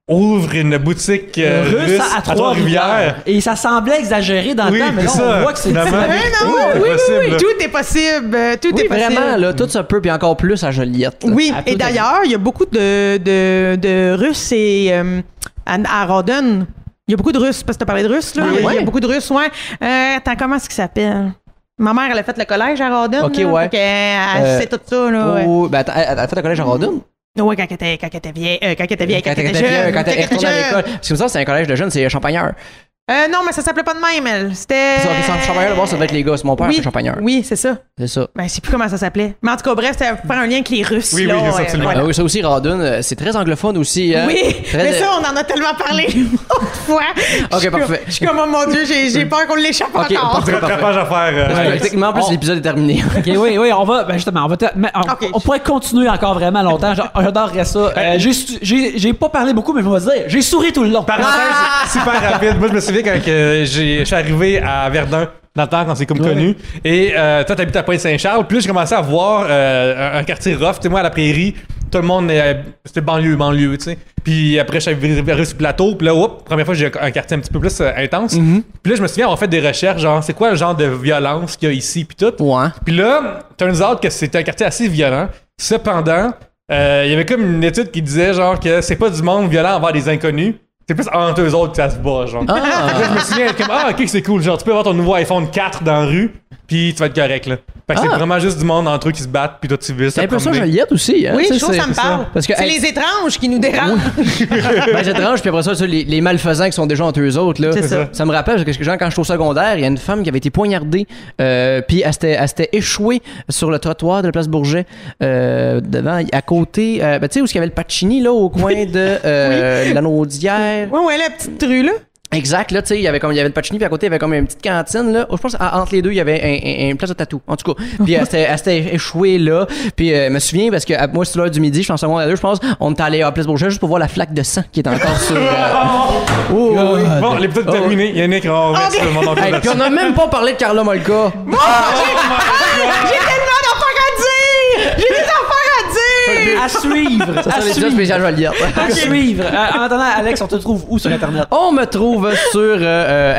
B: ouvre une boutique russe à Trois-Rivières.
A: Et ça semblait exagéré dans le temps, mais là, on voit que c'est
C: Oui, tout est possible. Tout est possible.
D: Vraiment, là, tout ça peut, puis encore plus à Joliette. Là.
C: Oui, et d'ailleurs, il y a beaucoup de Russes et à Rawdon. Il y a beaucoup de Russes, parce que tu as parlé de Russes, là. Il y a beaucoup de Russes, ouais. Attends, comment est-ce qu'il s'appelle? Ma mère, elle a fait le collège à Rawdon.
D: OK,
C: là,
D: ouais.
C: Elle sait tout ça, là.
D: Oh, ben, elle a fait le collège à Rawdon?
C: Oui, quand elle était vieille, quand elle était jeune.
D: Quand elle est retournée à l'école. Parce que ça, c'est un collège de jeunes, c'est Champagneur.
C: Non, mais ça s'appelait pas de même, elle. C'était...
D: Champagneur, d'abord, ça devait être les gars. C'est mon père, c'est Champagneur.
C: Oui, c'est ça.
D: C'est ça.
C: Ben, je sais plus comment ça s'appelait. Mais en tout cas, bref, c'était faire un lien avec les Russes.
B: Oui,
C: là,
B: oui, c'est absolument.
C: voilà.
D: Oui, ça aussi, Rawdon, c'est très anglophone aussi. Hein?
C: Oui, mais ça, on en a tellement parlé une fois.
D: OK, parfait.
C: Je suis comme, oh mon Dieu, j'ai peur qu'on l'échappe encore.
B: Pas de rattrapage à faire.
D: Techniquement, en plus, l'épisode est terminé.
A: OK, oui, on va... Ben justement, on pourrait continuer encore vraiment longtemps. J'adorerais ça. J'ai pas parlé beaucoup, mais je vais vous dire, j'ai souri tout le long.
B: Parenthèse super rapide. Moi, je me souviens quand je suis arrivé à Verdun, dans le temps, quand c'est comme connu. Et toi, t'habites à Pointe-Saint-Charles. Puis là, j'ai commencé à voir un quartier rough. Tu sais, moi, à la Prairie, tout le monde, c'était banlieue, tu sais. Puis après, je suis arrivé sur le plateau. Puis là, première fois, j'ai un quartier un petit peu plus intense. Puis là, je me souviens, on fait des recherches, genre, c'est quoi le genre de violence qu'il y a ici, puis tout.
D: Ouais.
B: Puis là, turns out que c'était un quartier assez violent. Cependant, il y avait comme une étude qui disait, genre, que c'est pas du monde violent envers des inconnus. C'est plus entre eux autres que ça se bat, genre. Fait que là, je me souviens, comme, OK, c'est cool. Genre, tu peux avoir ton nouveau iPhone 4 dans la rue, puis tu vas être correct, là. Fait que c'est vraiment juste du monde entre eux qui se battent, puis toi, tu vis.
D: C'est un peu ça, Joliette aussi. Hein?
C: Oui, je trouve que ça me parle.
D: Parce que,
C: c'est les étranges qui nous dérangent.
D: Les étranges, puis après ça, les malfaisants qui sont déjà entre eux autres, là.
C: C'est ça.
D: Ça me rappelle, parce que genre, quand je suis au secondaire, il y a une femme qui avait été poignardée, puis elle s'était échouée sur le trottoir de la place Bourget, devant, à côté, tu sais, où il y avait le Pacini, là, au coin de la Naudière.
C: Ouais, la petite rue, là.
D: Exact, là, tu sais, il y avait le Pacini, puis à côté, il y avait comme une petite cantine, là. Je pense entre les deux, il y avait une place de tatou, en tout cas. Puis elle s'était échouée là. Puis je me souviens, parce que moi, c'est l'heure du midi, je suis en secondaire 2, je pense, on est allé à Place Bourget juste pour voir la flaque de sang qui est encore sur...
B: Bon, l'épisode est terminé. Yannick, on reste sur mon
D: Hey, puis on n'a même pas parlé de Carla Molka.
C: J'ai tellement d'affaires à dire! J'ai des affaires à dire!
A: À suivre!
D: Ça, c'est l'épisode spécial Joliette.
A: À suivre! En attendant, Alex, on te trouve où sur Internet?
D: On me trouve sur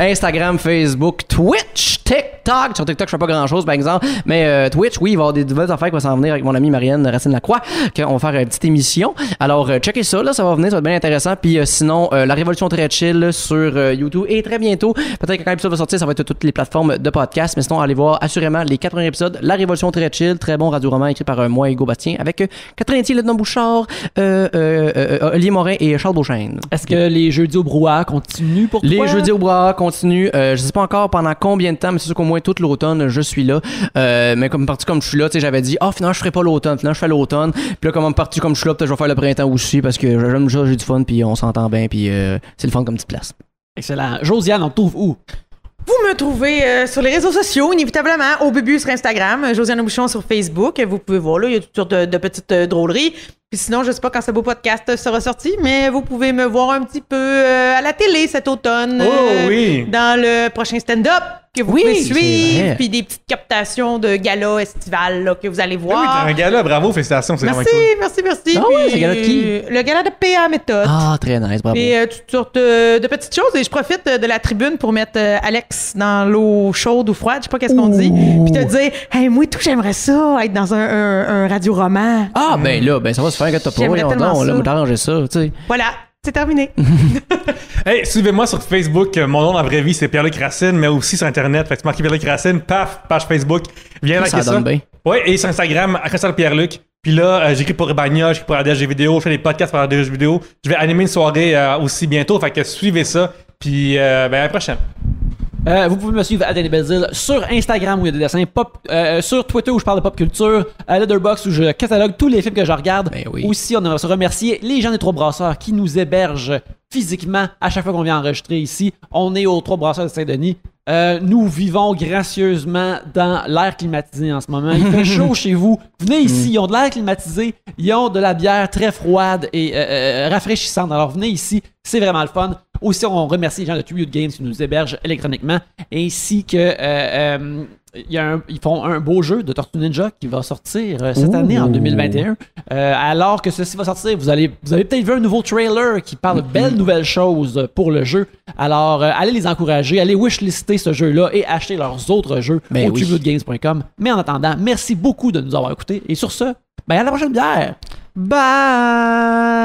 D: Instagram, Facebook, Twitch, TikTok. Sur TikTok, je fais pas grand-chose, par exemple. Mais Twitch, oui, il va y avoir des nouvelles affaires qui vont s'en venir avec mon amie Marianne Racine-Lacroix, qu'on va faire une petite émission. Alors, checkez ça, là, ça va venir, ça va être bien intéressant. Puis sinon, La Révolution très chill sur YouTube. Et très bientôt, peut-être que quand l'épisode va sortir, ça va être toutes les plateformes de podcast. Mais sinon, allez voir assurément les 4 premiers épisodes. La Révolution très chill, très bon radio-roman écrit par moi, Hugo Bastien, avec Catherine Etier, Lieutenant Bouchard, Olivier Morin et Charles Beauchesne.
A: Est-ce que les jeudis au brouhaha continuent pour toi?
D: Les jeudis au brouhaha continuent. Je sais pas encore pendant combien de temps, mais c'est sûr qu'au moins tout l'automne, je suis là. Mais comme parti comme je suis là, tu sais, j'avais dit, finalement, je ferai pas l'automne. Finalement, je fais l'automne. Puis là, comme parti comme je suis là, peut-être je vais faire le printemps aussi parce que j'aime ça, j'ai du fun, puis on s'entend bien, puis c'est le fun comme petite place.
A: Excellent. Josiane, on te trouve où?
C: Vous me trouvez sur les réseaux sociaux, inévitablement, au Bubu sur Instagram, Josiane Bouchon sur Facebook. Vous pouvez voir, là, il y a toutes sortes de petites drôleries. Puis sinon, je sais pas quand ce beau podcast sera sorti, mais vous pouvez me voir un petit peu à la télé cet automne. Dans le prochain stand-up que vous pouvez suivre. Puis des petites captations de gala estival là, que vous allez voir.
B: Oui, un gala, bravo, félicitations. C'est
C: merci.
D: Ah oui, c'est le gala de qui?
C: Le gala de PA Méthode.
D: Ah, très nice, bravo.
C: Et toutes sortes de petites choses. Et je profite de la tribune pour mettre Alex dans l'eau chaude ou froide, je sais pas qu'est-ce qu'on dit. Puis te dire, hey, moi, tout, j'aimerais ça, être dans un radio-roman.
D: Ah, ben là, ça va se faire que t'as pas. On va t'arranger ça, tu sais.
C: Voilà. C'est terminé.
B: Hey, suivez-moi sur Facebook. Mon nom dans la vraie vie, c'est Pierre-Luc Racine, mais aussi sur Internet. Fait que tu marques Pierre-Luc Racine, paf, page Facebook. Viens liker ça. Ouais, et sur Instagram, à Pierre-Luc. Puis là, j'écris pour Urbania, j'écris pour ADHD Vidéo, je fais des podcasts pour ADHD Vidéo. Je vais animer une soirée aussi bientôt. Fait que suivez ça. Puis, à la prochaine.
A: Vous pouvez me suivre à Danny Belzil sur Instagram où il y a des dessins pop, sur Twitter où je parle de pop culture, à Letterboxd où je catalogue tous les films que je regarde. Aussi, on aimerait se remercier les gens des Trois Brasseurs qui nous hébergent physiquement à chaque fois qu'on vient enregistrer ici. On est aux Trois Brasseurs de Saint-Denis. Nous vivons gracieusement dans l'air climatisé en ce moment. Il fait chaud chez vous. Venez ici, ils ont de l'air climatisé, ils ont de la bière très froide et rafraîchissante. Alors venez ici, c'est vraiment le fun. Aussi, on remercie les gens de Tribute Games qui nous hébergent électroniquement, ainsi que ils font un beau jeu de Tortue Ninja qui va sortir cette année, en 2021. Alors que ceci va sortir, vous avez peut-être vu un nouveau trailer qui parle de belles nouvelles choses pour le jeu. Alors, allez les encourager, allez wishlister ce jeu-là et acheter leurs autres jeux au tributegames.com. Mais en attendant, merci beaucoup de nous avoir écoutés. Et sur ce, à la prochaine bière!
C: Bye!